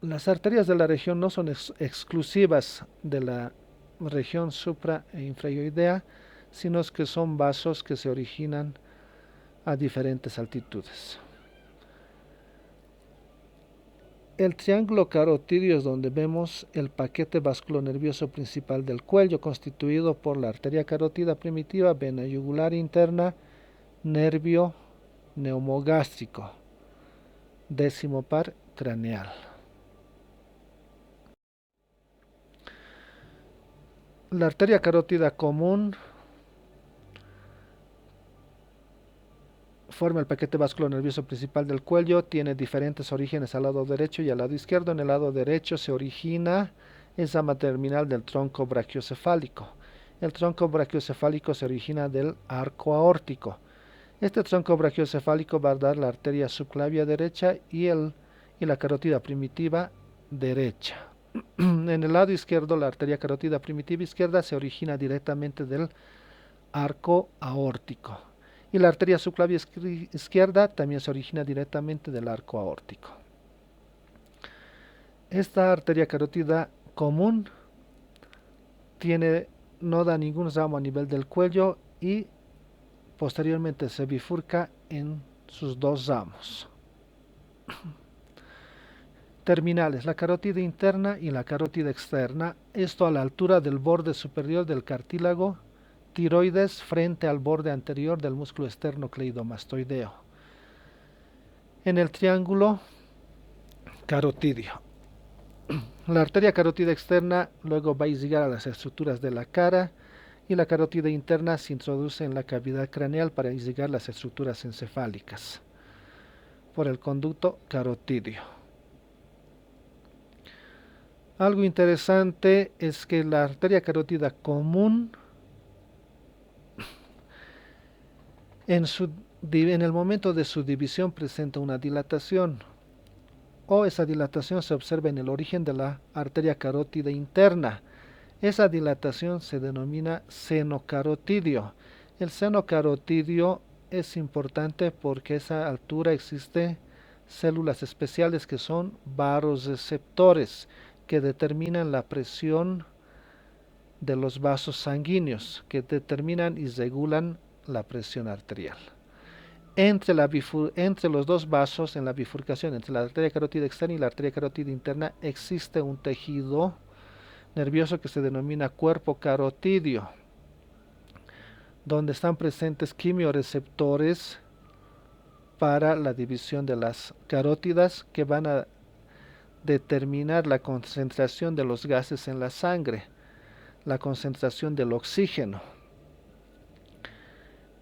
Las arterias de la región no son exclusivas de la región supra e infraioidea, sino que son vasos que se originan a diferentes altitudes. El triángulo carotidio es donde vemos el paquete vasculonervioso principal del cuello, constituido por la arteria carótida primitiva, vena yugular interna, nervio neumogástrico, décimo par craneal. La arteria carótida común forma el paquete vasculonervioso principal del cuello, tiene diferentes orígenes al lado derecho y al lado izquierdo. En el lado derecho se origina en rama terminal del tronco brachiocefálico. El tronco brachiocefálico se origina del arco aórtico. Este tronco brachiocefálico va a dar la arteria subclavia derecha y la carótida primitiva derecha. En el lado izquierdo, la arteria carótida primitiva izquierda se origina directamente del arco aórtico. Y la arteria subclavia izquierda también se origina directamente del arco aórtico. Esta arteria carótida común no da ningún ramo a nivel del cuello y posteriormente se bifurca en sus dos ramos terminales, la carótida interna y la carótida externa, esto a la altura del borde superior del cartílago tiroides frente al borde anterior del músculo esternocleidomastoideo. En el triángulo carotidio. La arteria carótida externa luego va a irrigar a las estructuras de la cara y la carótida interna se introduce en la cavidad craneal para irrigar las estructuras encefálicas por el conducto carotidio. Algo interesante es que la arteria carótida común en el momento de su división presenta una dilatación, o esa dilatación se observa en el origen de la arteria carótida interna. Esa dilatación se denomina seno carotidio. El seno carotidio es importante porque a esa altura existen células especiales que son vasoreceptores que determinan la presión de los vasos sanguíneos, que determinan y regulan la presión arterial. Entre los dos vasos, en la bifurcación entre la arteria carótida externa y la arteria carótida interna, existe un tejido nervioso que se denomina cuerpo carotidio, donde están presentes quimioreceptores para la división de las carótidas que van a determinar la concentración de los gases en la sangre, la concentración del oxígeno.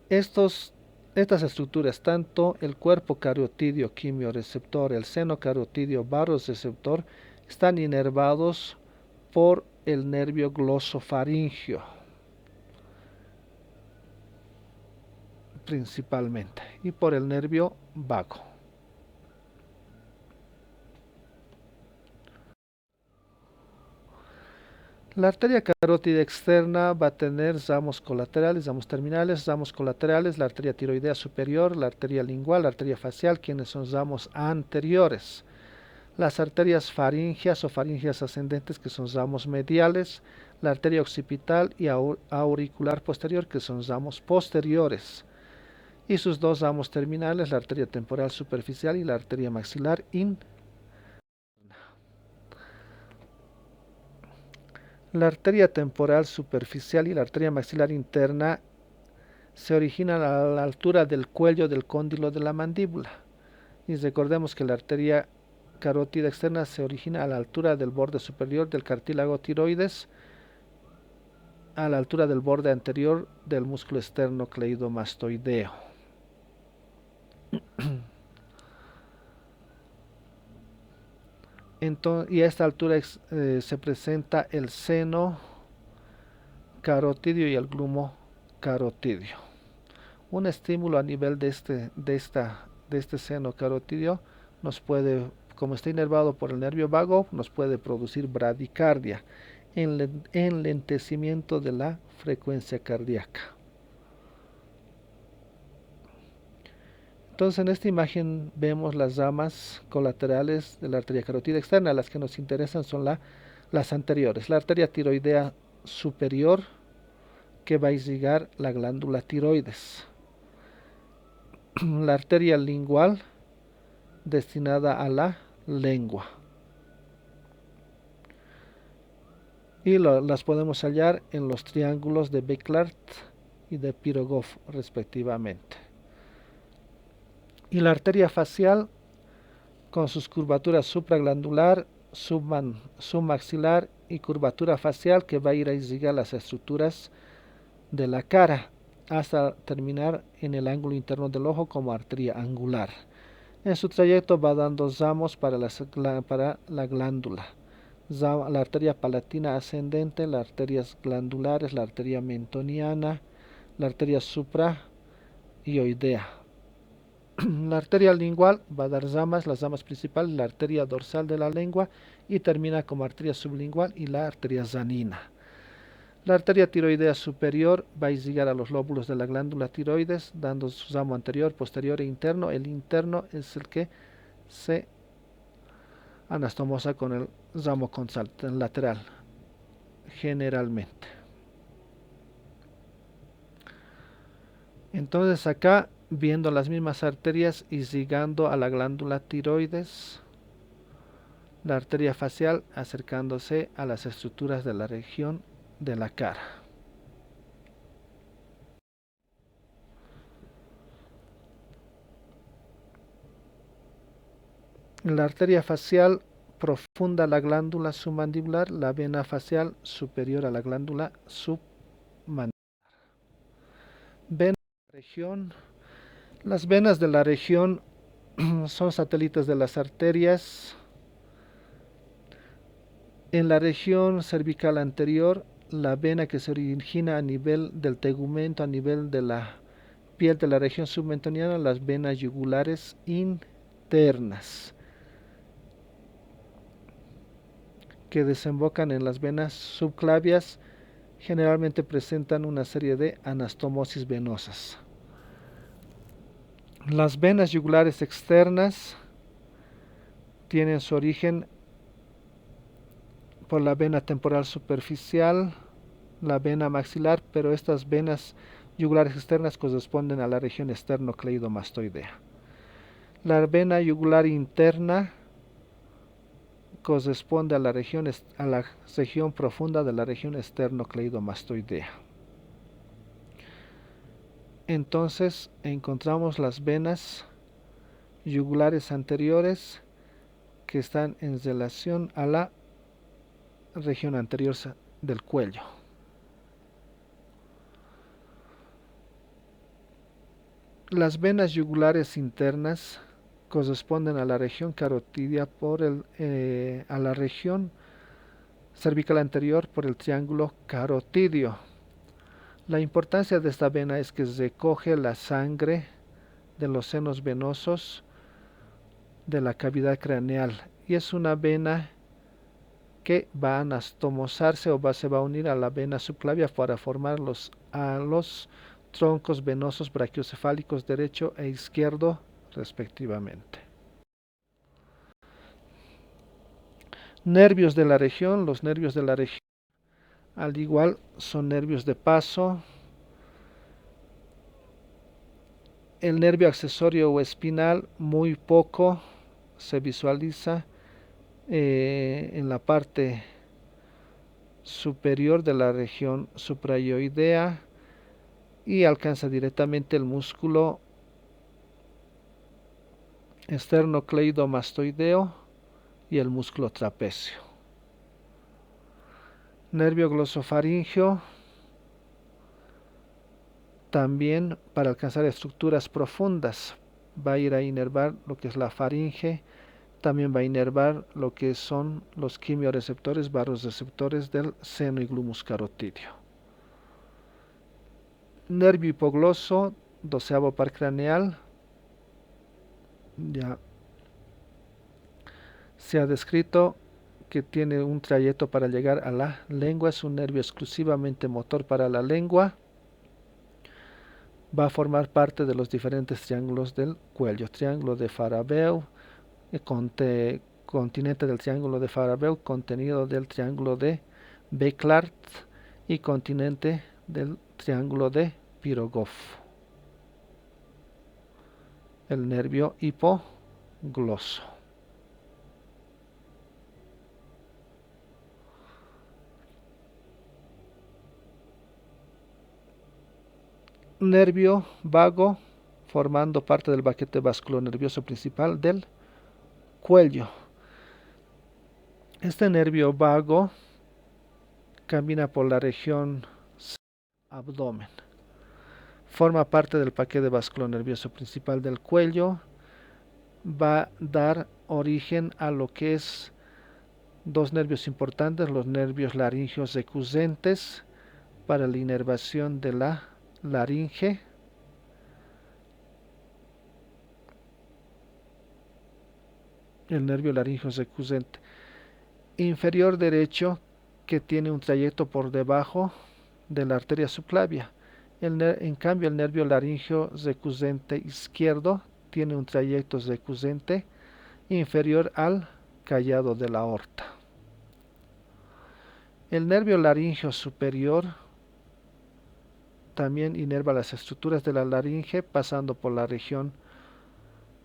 Estas estructuras, tanto el cuerpo carotidio quimioreceptor, el seno carotidio vasoreceptor, están inervados por el nervio glosofaringio, principalmente, y por el nervio vago. La arteria carótida externa va a tener ramos colaterales, ramos terminales, ramos colaterales, la arteria tiroidea superior, la arteria lingual, la arteria facial, quienes son ramos anteriores. Las arterias faringias o faringias ascendentes, que son ramos mediales, la arteria occipital y auricular posterior, que son ramos posteriores, y sus dos ramos terminales, la arteria temporal superficial y la arteria maxilar interna. La arteria temporal superficial y la arteria maxilar interna se originan a la altura del cuello del cóndilo de la mandíbula. Y recordemos que la arteria carótida externa se origina a la altura del borde superior del cartílago tiroides, a la altura del borde anterior del músculo esternocleidomastoideo. Y a esta altura se presenta el seno carotidio y el glumo carotidio. Un estímulo a nivel de este seno carotidio nos puede, como está inervado por el nervio vago, nos puede producir bradicardia, enlentecimiento de la frecuencia cardíaca. Entonces en esta imagen vemos las ramas colaterales de la arteria carótida externa. Las que nos interesan son las anteriores. La arteria tiroidea superior, que va a irrigar la glándula tiroides. La arteria lingual, destinada a la lengua. Y las podemos hallar en los triángulos de Beckert y de Pirogov, respectivamente. Y la arteria facial, con sus curvaturas supraglandular, submaxilar y curvatura facial, que va a ir a irrigar las estructuras de la cara hasta terminar en el ángulo interno del ojo como arteria angular. En su trayecto va dando ramos para la glándula, la arteria palatina ascendente, las arterias glandulares, la arteria mentoniana, la arteria supraioidea. La arteria lingual va a dar ramas, las ramas principales, la arteria dorsal de la lengua, y termina como arteria sublingual y la arteria ranina. La arteria tiroidea superior va a irrigar a los lóbulos de la glándula tiroides, dando su ramo anterior, posterior e interno. El interno es el que se anastomosa con el ramo lateral, generalmente. Entonces acá, viendo las mismas arterias irrigando a la glándula tiroides, la arteria facial acercándose a las estructuras de la región de la cara. La arteria facial profunda a la glándula submandibular, la vena facial superior a la glándula submandibular. Venas de la región. Las venas de la región son satélites de las arterias. En la región cervical anterior, la vena que se origina a nivel del tegumento, a nivel de la piel de la región submentoniana, las venas yugulares internas, que desembocan en las venas subclavias, generalmente presentan una serie de anastomosis venosas. Las venas yugulares externas tienen su origen por la vena temporal superficial, la vena maxilar, pero estas venas yugulares externas corresponden a la región esternocleidomastoidea. La vena yugular interna corresponde a la región profunda de la región esternocleidomastoidea. Entonces encontramos las venas yugulares anteriores que están en relación a la región anterior del cuello. Las venas yugulares internas corresponden a la región carotidia a la región cervical anterior por el triángulo carotidio. La importancia de esta vena es que recoge la sangre de los senos venosos de la cavidad craneal y es una vena que va a anastomosarse o se va a unir a la vena subclavia para formar los troncos venosos brachiocefálicos derecho e izquierdo respectivamente. Nervios de la región. Los nervios de la región al igual son nervios de paso. El nervio accesorio o espinal muy poco se visualiza en la parte superior de la región suprayoidea y alcanza directamente el músculo esternocleidomastoideo y el músculo trapecio. Nervio glosofaringeo también para alcanzar estructuras profundas va a ir a inervar lo que es la faringe, también va a inervar lo que son los quimioreceptores, vasoreceptores del seno iglúmus carotidio. Nervio hipogloso, 12º par craneal, ya se ha descrito que tiene un trayecto para llegar a la lengua, es un nervio exclusivamente motor para la lengua. Va a formar parte de los diferentes triángulos del cuello, triángulo de Farabeu, continente del triángulo de Farabeu, contenido del triángulo de Béclard y continente del triángulo de Pirogov. El nervio hipogloso. Nervio vago, formando parte del paquete vasculonervioso principal del cuello. Este nervio vago camina por la región abdomen. Forma parte del paquete vasculonervioso principal del cuello. Va a dar origen a lo que es dos nervios importantes, los nervios laringeos recusentes para la inervación de la laringe. El nervio laringeo recusente inferior derecho que tiene un trayecto por debajo de la arteria subclavia. En cambio, el nervio laringeo recusente izquierdo tiene un trayecto recusente inferior al callado de la aorta. El nervio laringeo superior también inerva las estructuras de la laringe pasando por la región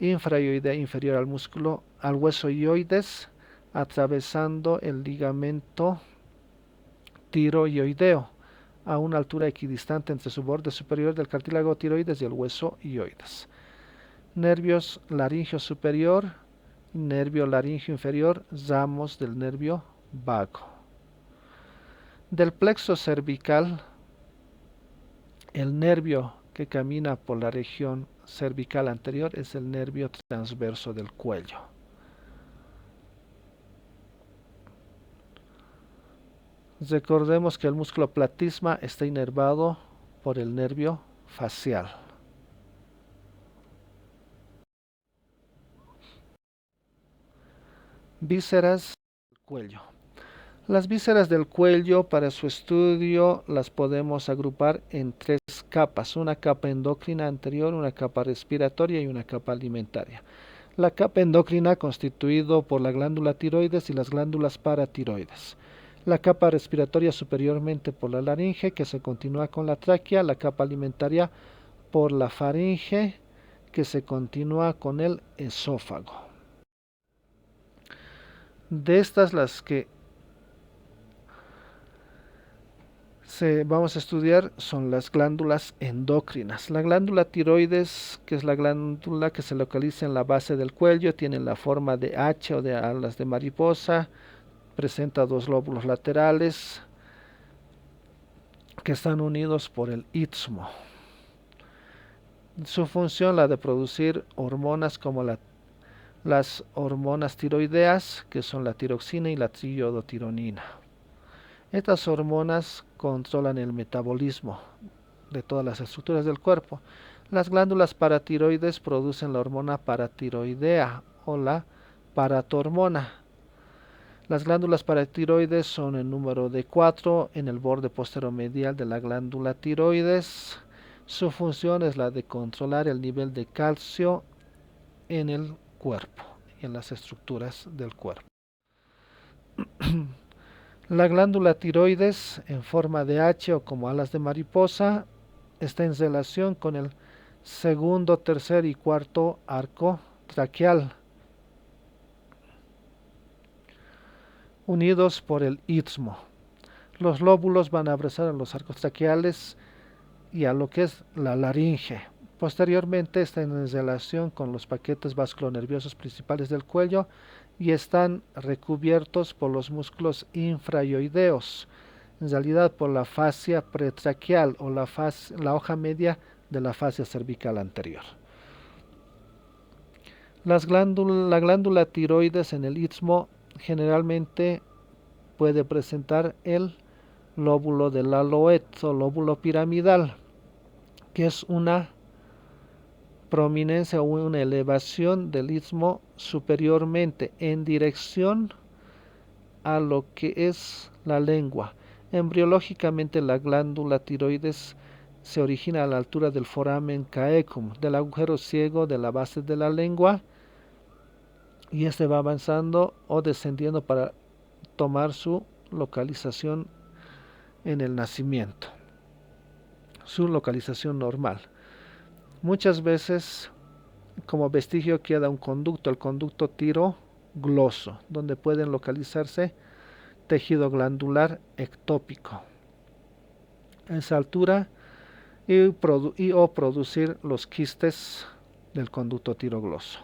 infrayoidea inferior al hueso ioides, atravesando el ligamento tiroideo a una altura equidistante entre su borde superior del cartílago tiroides y el hueso ioides. Nervios laringeo superior nervio laríngeo inferior, ramos del nervio vago. Del plexo cervical, el nervio que camina por la región cervical anterior es el nervio transverso del cuello. Recordemos que el músculo platysma está inervado por el nervio facial. Vísceras del cuello. Las vísceras del cuello, para su estudio, las podemos agrupar en tres capas: una capa endocrina anterior, una capa respiratoria y una capa alimentaria. La capa endocrina constituido por la glándula tiroides y las glándulas paratiroides. La capa respiratoria superiormente por la laringe, que se continúa con la tráquea. La capa alimentaria por la faringe, que se continúa con el esófago. De estas, las que vamos a estudiar son las glándulas endócrinas. La glándula tiroides, que es la glándula que se localiza en la base del cuello, tiene la forma de H o de alas de mariposa, presenta dos lóbulos laterales que están unidos por el istmo. Su función, la de producir hormonas como las hormonas tiroideas, que son la tiroxina y la triiodotironina. Estas hormonas controlan el metabolismo de todas las estructuras del cuerpo. Las glándulas paratiroides producen la hormona paratiroidea o la paratormona. Las glándulas paratiroides son en número de 4 en el borde posteromedial de la glándula tiroides. Su función es la de controlar el nivel de calcio en el cuerpo y en las estructuras del cuerpo. La glándula tiroides, en forma de H o como alas de mariposa, está en relación con el segundo, tercer y cuarto arco traqueal, unidos por el istmo. Los lóbulos van a abrazar a los arcos traqueales y a lo que es la laringe. Posteriormente está en relación con los paquetes vasculonerviosos principales del cuello y están recubiertos por los músculos infraioideos, en realidad por la fascia pretraqueal o la hoja media de la fascia cervical anterior. La glándula tiroides en el istmo generalmente puede presentar el lóbulo del aloe o lóbulo piramidal, que es una prominencia o una elevación del istmo superiormente en dirección a lo que es la lengua. Embriológicamente, la glándula tiroides se origina a la altura del foramen caecum, del agujero ciego de la base de la lengua, y este va avanzando o descendiendo para tomar su localización en el nacimiento, su localización normal. Muchas veces como vestigio queda un conducto, el conducto tirogloso, donde pueden localizarse tejido glandular ectópico a esa altura o producir los quistes del conducto tirogloso.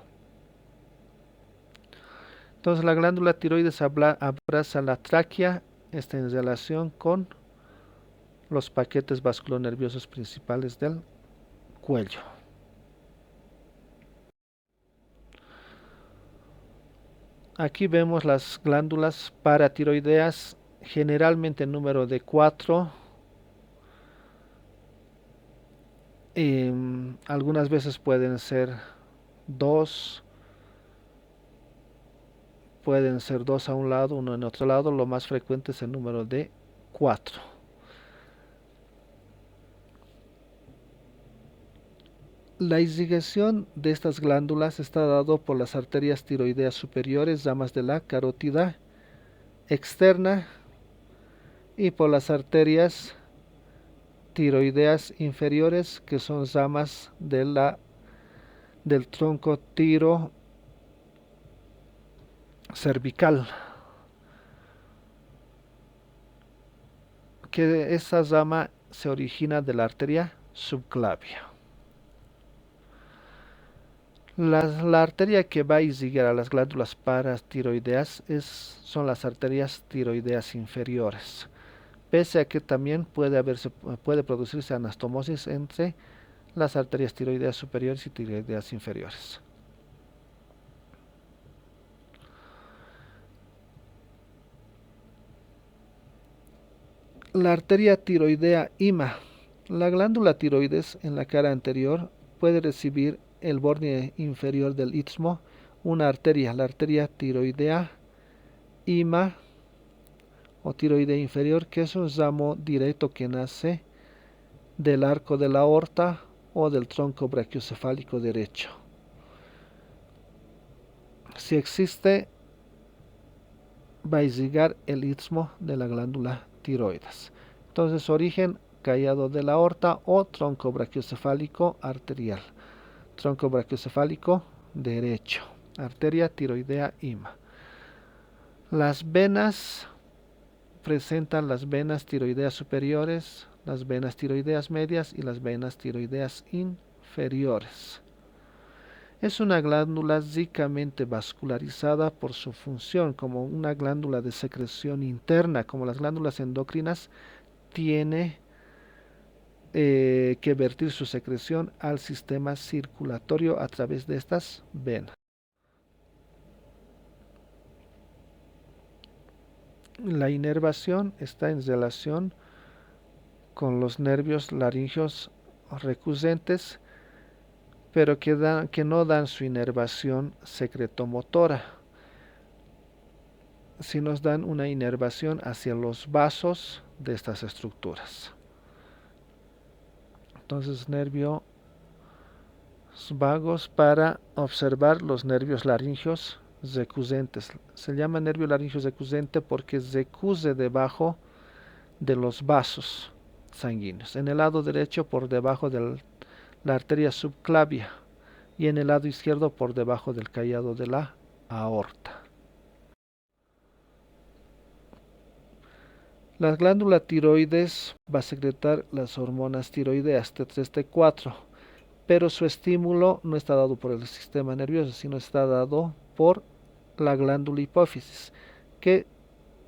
Entonces la glándula tiroides abraza la tráquea, está en relación con los paquetes vasculonerviosos principales del cuello. Aquí vemos las glándulas paratiroideas, generalmente en número de 4. Algunas veces pueden ser 2, pueden ser 2 a un lado, 1 en otro lado. Lo más frecuente es el número de 4. La irrigación de estas glándulas está dado por las arterias tiroideas superiores, ramas de la carótida externa, y por las arterias tiroideas inferiores, que son ramas del tronco tiro cervical, que esa rama se origina de la arteria subclavia. La arteria que va a irrigar a las glándulas paratiroideas son las arterias tiroideas inferiores, pese a que también puede producirse anastomosis entre las arterias tiroideas superiores y tiroideas inferiores. La arteria tiroidea ima. La glándula tiroides en la cara anterior puede recibir el borde inferior del istmo, una arteria, la arteria tiroidea ima o tiroidea inferior, que es un ramo directo que nace del arco de la aorta o del tronco brachiocefálico derecho. Si existe, va a irrigar el istmo de la glándula tiroides. Entonces, origen callado de la aorta o tronco brachiocefálico arterial. Tronco brachiocefálico derecho. Arteria tiroidea ima. Las venas presentan las venas tiroideas superiores, las venas tiroideas medias y las venas tiroideas inferiores. Es una glándula ricamente vascularizada por su función como una glándula de secreción interna, como las glándulas endocrinas, tiene que vertir su secreción al sistema circulatorio a través de estas venas. La inervación está en relación con los nervios laringeos recurrentes, pero que no dan su inervación secretomotora, sino nos dan una inervación hacia los vasos de estas estructuras. Entonces, nervios vagos para observar los nervios laringeos recurrentes. Se llama nervio laringeo recurrente porque recurre debajo de los vasos sanguíneos. En el lado derecho por debajo de la arteria subclavia y en el lado izquierdo por debajo del callado de la aorta. La glándula tiroides va a secretar las hormonas tiroideas T3, T4, pero su estímulo no está dado por el sistema nervioso, sino está dado por la glándula hipófisis, que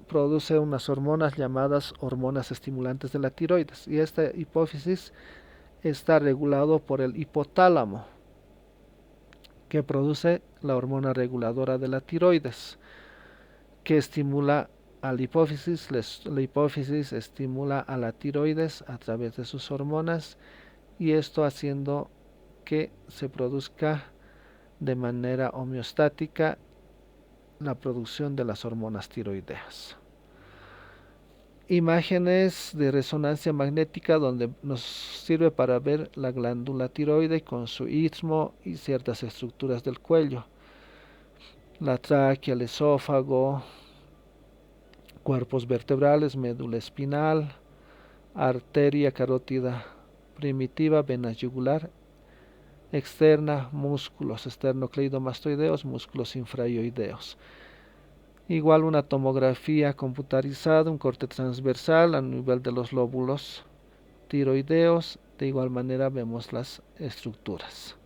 produce unas hormonas llamadas hormonas estimulantes de la tiroides, y esta hipófisis está regulado por el hipotálamo, que produce la hormona reguladora de la tiroides, que estimula a la hipófisis. La hipófisis estimula a la tiroides a través de sus hormonas, y esto haciendo que se produzca de manera homeostática la producción de las hormonas tiroideas. Imágenes de resonancia magnética donde nos sirve para ver la glándula tiroide con su istmo y ciertas estructuras del cuello, la tráquea, el esófago, cuerpos vertebrales, médula espinal, arteria carótida primitiva, vena yugular externa, músculos esternocleidomastoideos, músculos infraioideos. Igual una tomografía computarizada, un corte transversal a nivel de los lóbulos tiroideos. De igual manera vemos las estructuras.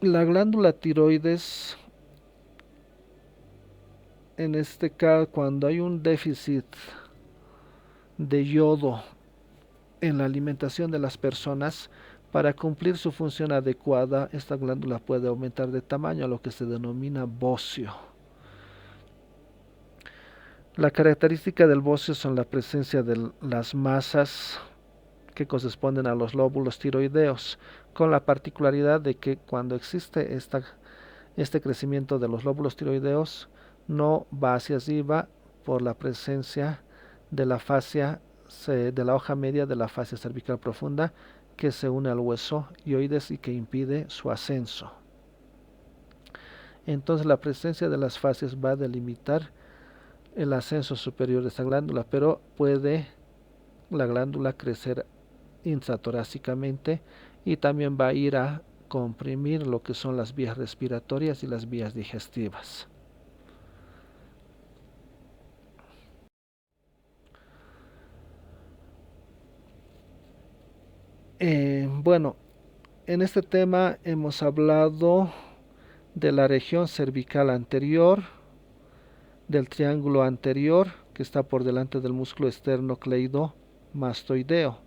La glándula tiroides, en este caso, cuando hay un déficit de yodo en la alimentación de las personas, para cumplir su función adecuada, esta glándula puede aumentar de tamaño a lo que se denomina bocio. La característica del bocio son la presencia de las masas que corresponden a los lóbulos tiroideos, con la particularidad de que cuando existe este crecimiento de los lóbulos tiroideos, no va hacia arriba por la presencia de la fascia de la hoja media de la fascia cervical profunda, que se une al hueso hioides y que impide su ascenso. Entonces la presencia de las fascias va a delimitar el ascenso superior de esta glándula, pero puede la glándula crecer intratorácicamente y también va a ir a comprimir lo que son las vías respiratorias y las vías digestivas. Bueno, En este tema hemos hablado de la región cervical anterior, del triángulo anterior que está por delante del músculo esternocleidomastoideo.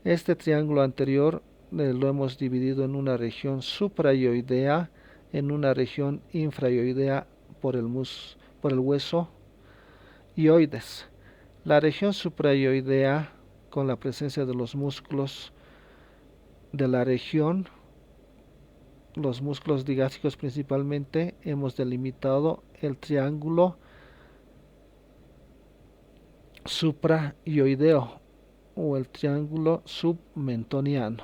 Este triángulo anterior lo hemos dividido en una región suprayoidea, en una región infrayoidea por el hueso ioides. La región suprayoidea, con la presencia de los músculos de la región, los músculos digástricos principalmente, hemos delimitado el triángulo suprayoideo o el triángulo submentoniano,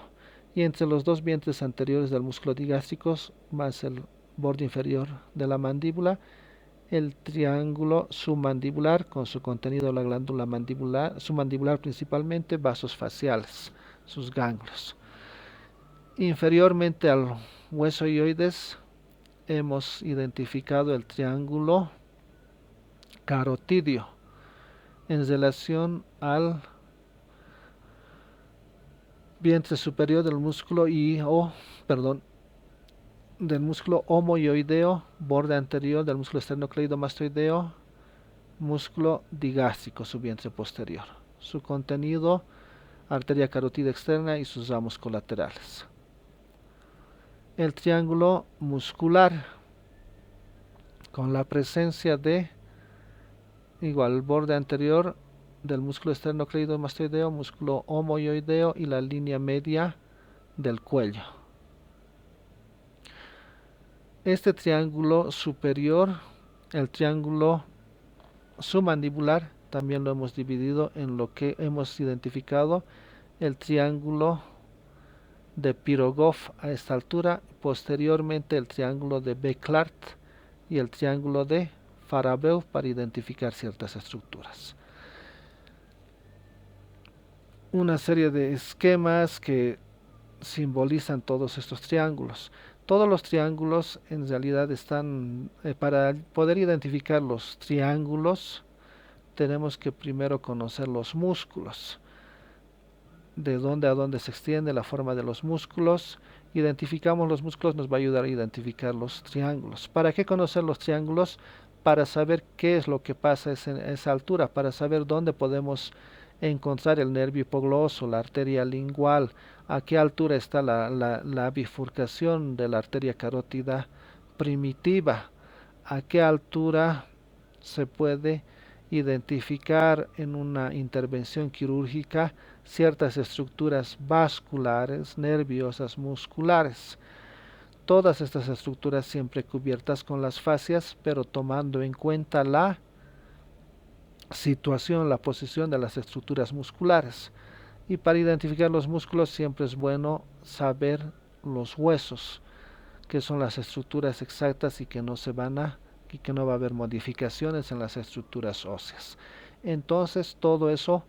y entre los dos vientres anteriores del músculo digástrico más el borde inferior de la mandíbula, el triángulo submandibular con su contenido la glándula mandibular, submandibular principalmente, vasos faciales, sus ganglios. Inferiormente al hueso ioides hemos identificado el triángulo carotidio en relación al vientre superior del músculo del músculo homoioideo, borde anterior del músculo esternocleidomastoideo, músculo digástrico, su vientre posterior. Su contenido, arteria carótida externa y sus ramos colaterales. El triángulo muscular, con la presencia de igual borde anterior del músculo esternocleidomastoideo, músculo homoioideo y la línea media del cuello. Este triángulo superior, el triángulo submandibular, también lo hemos dividido en lo que hemos identificado el triángulo de Pirogov a esta altura, posteriormente el triángulo de Béclard y el triángulo de Farabeuf para identificar ciertas estructuras. Una serie de esquemas que simbolizan todos estos triángulos. Todos los triángulos en realidad están, para poder identificar los triángulos, tenemos que primero conocer los músculos, de dónde a dónde se extiende la forma de los músculos. Identificamos los músculos, nos va a ayudar a identificar los triángulos. ¿Para qué conocer los triángulos? Para saber qué es lo que pasa en esa altura, para saber dónde podemos encontrar el nervio hipogloso, la arteria lingual, a qué altura está la bifurcación de la arteria carótida primitiva, a qué altura se puede identificar en una intervención quirúrgica ciertas estructuras vasculares, nerviosas, musculares. Todas estas estructuras siempre cubiertas con las fascias, pero tomando en cuenta la situación, la posición de las estructuras musculares. Y para identificar los músculos siempre es bueno saber los huesos, que son las estructuras exactas y que no va a haber modificaciones en las estructuras óseas. Entonces todo eso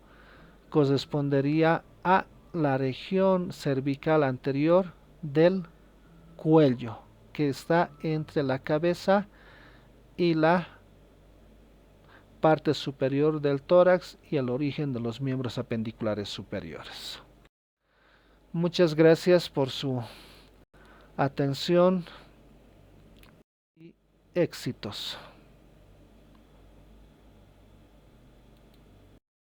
correspondería a la región cervical anterior del cuello, que está entre la cabeza y la parte superior del tórax y el origen de los miembros apendiculares superiores. Muchas gracias por su atención y éxitos.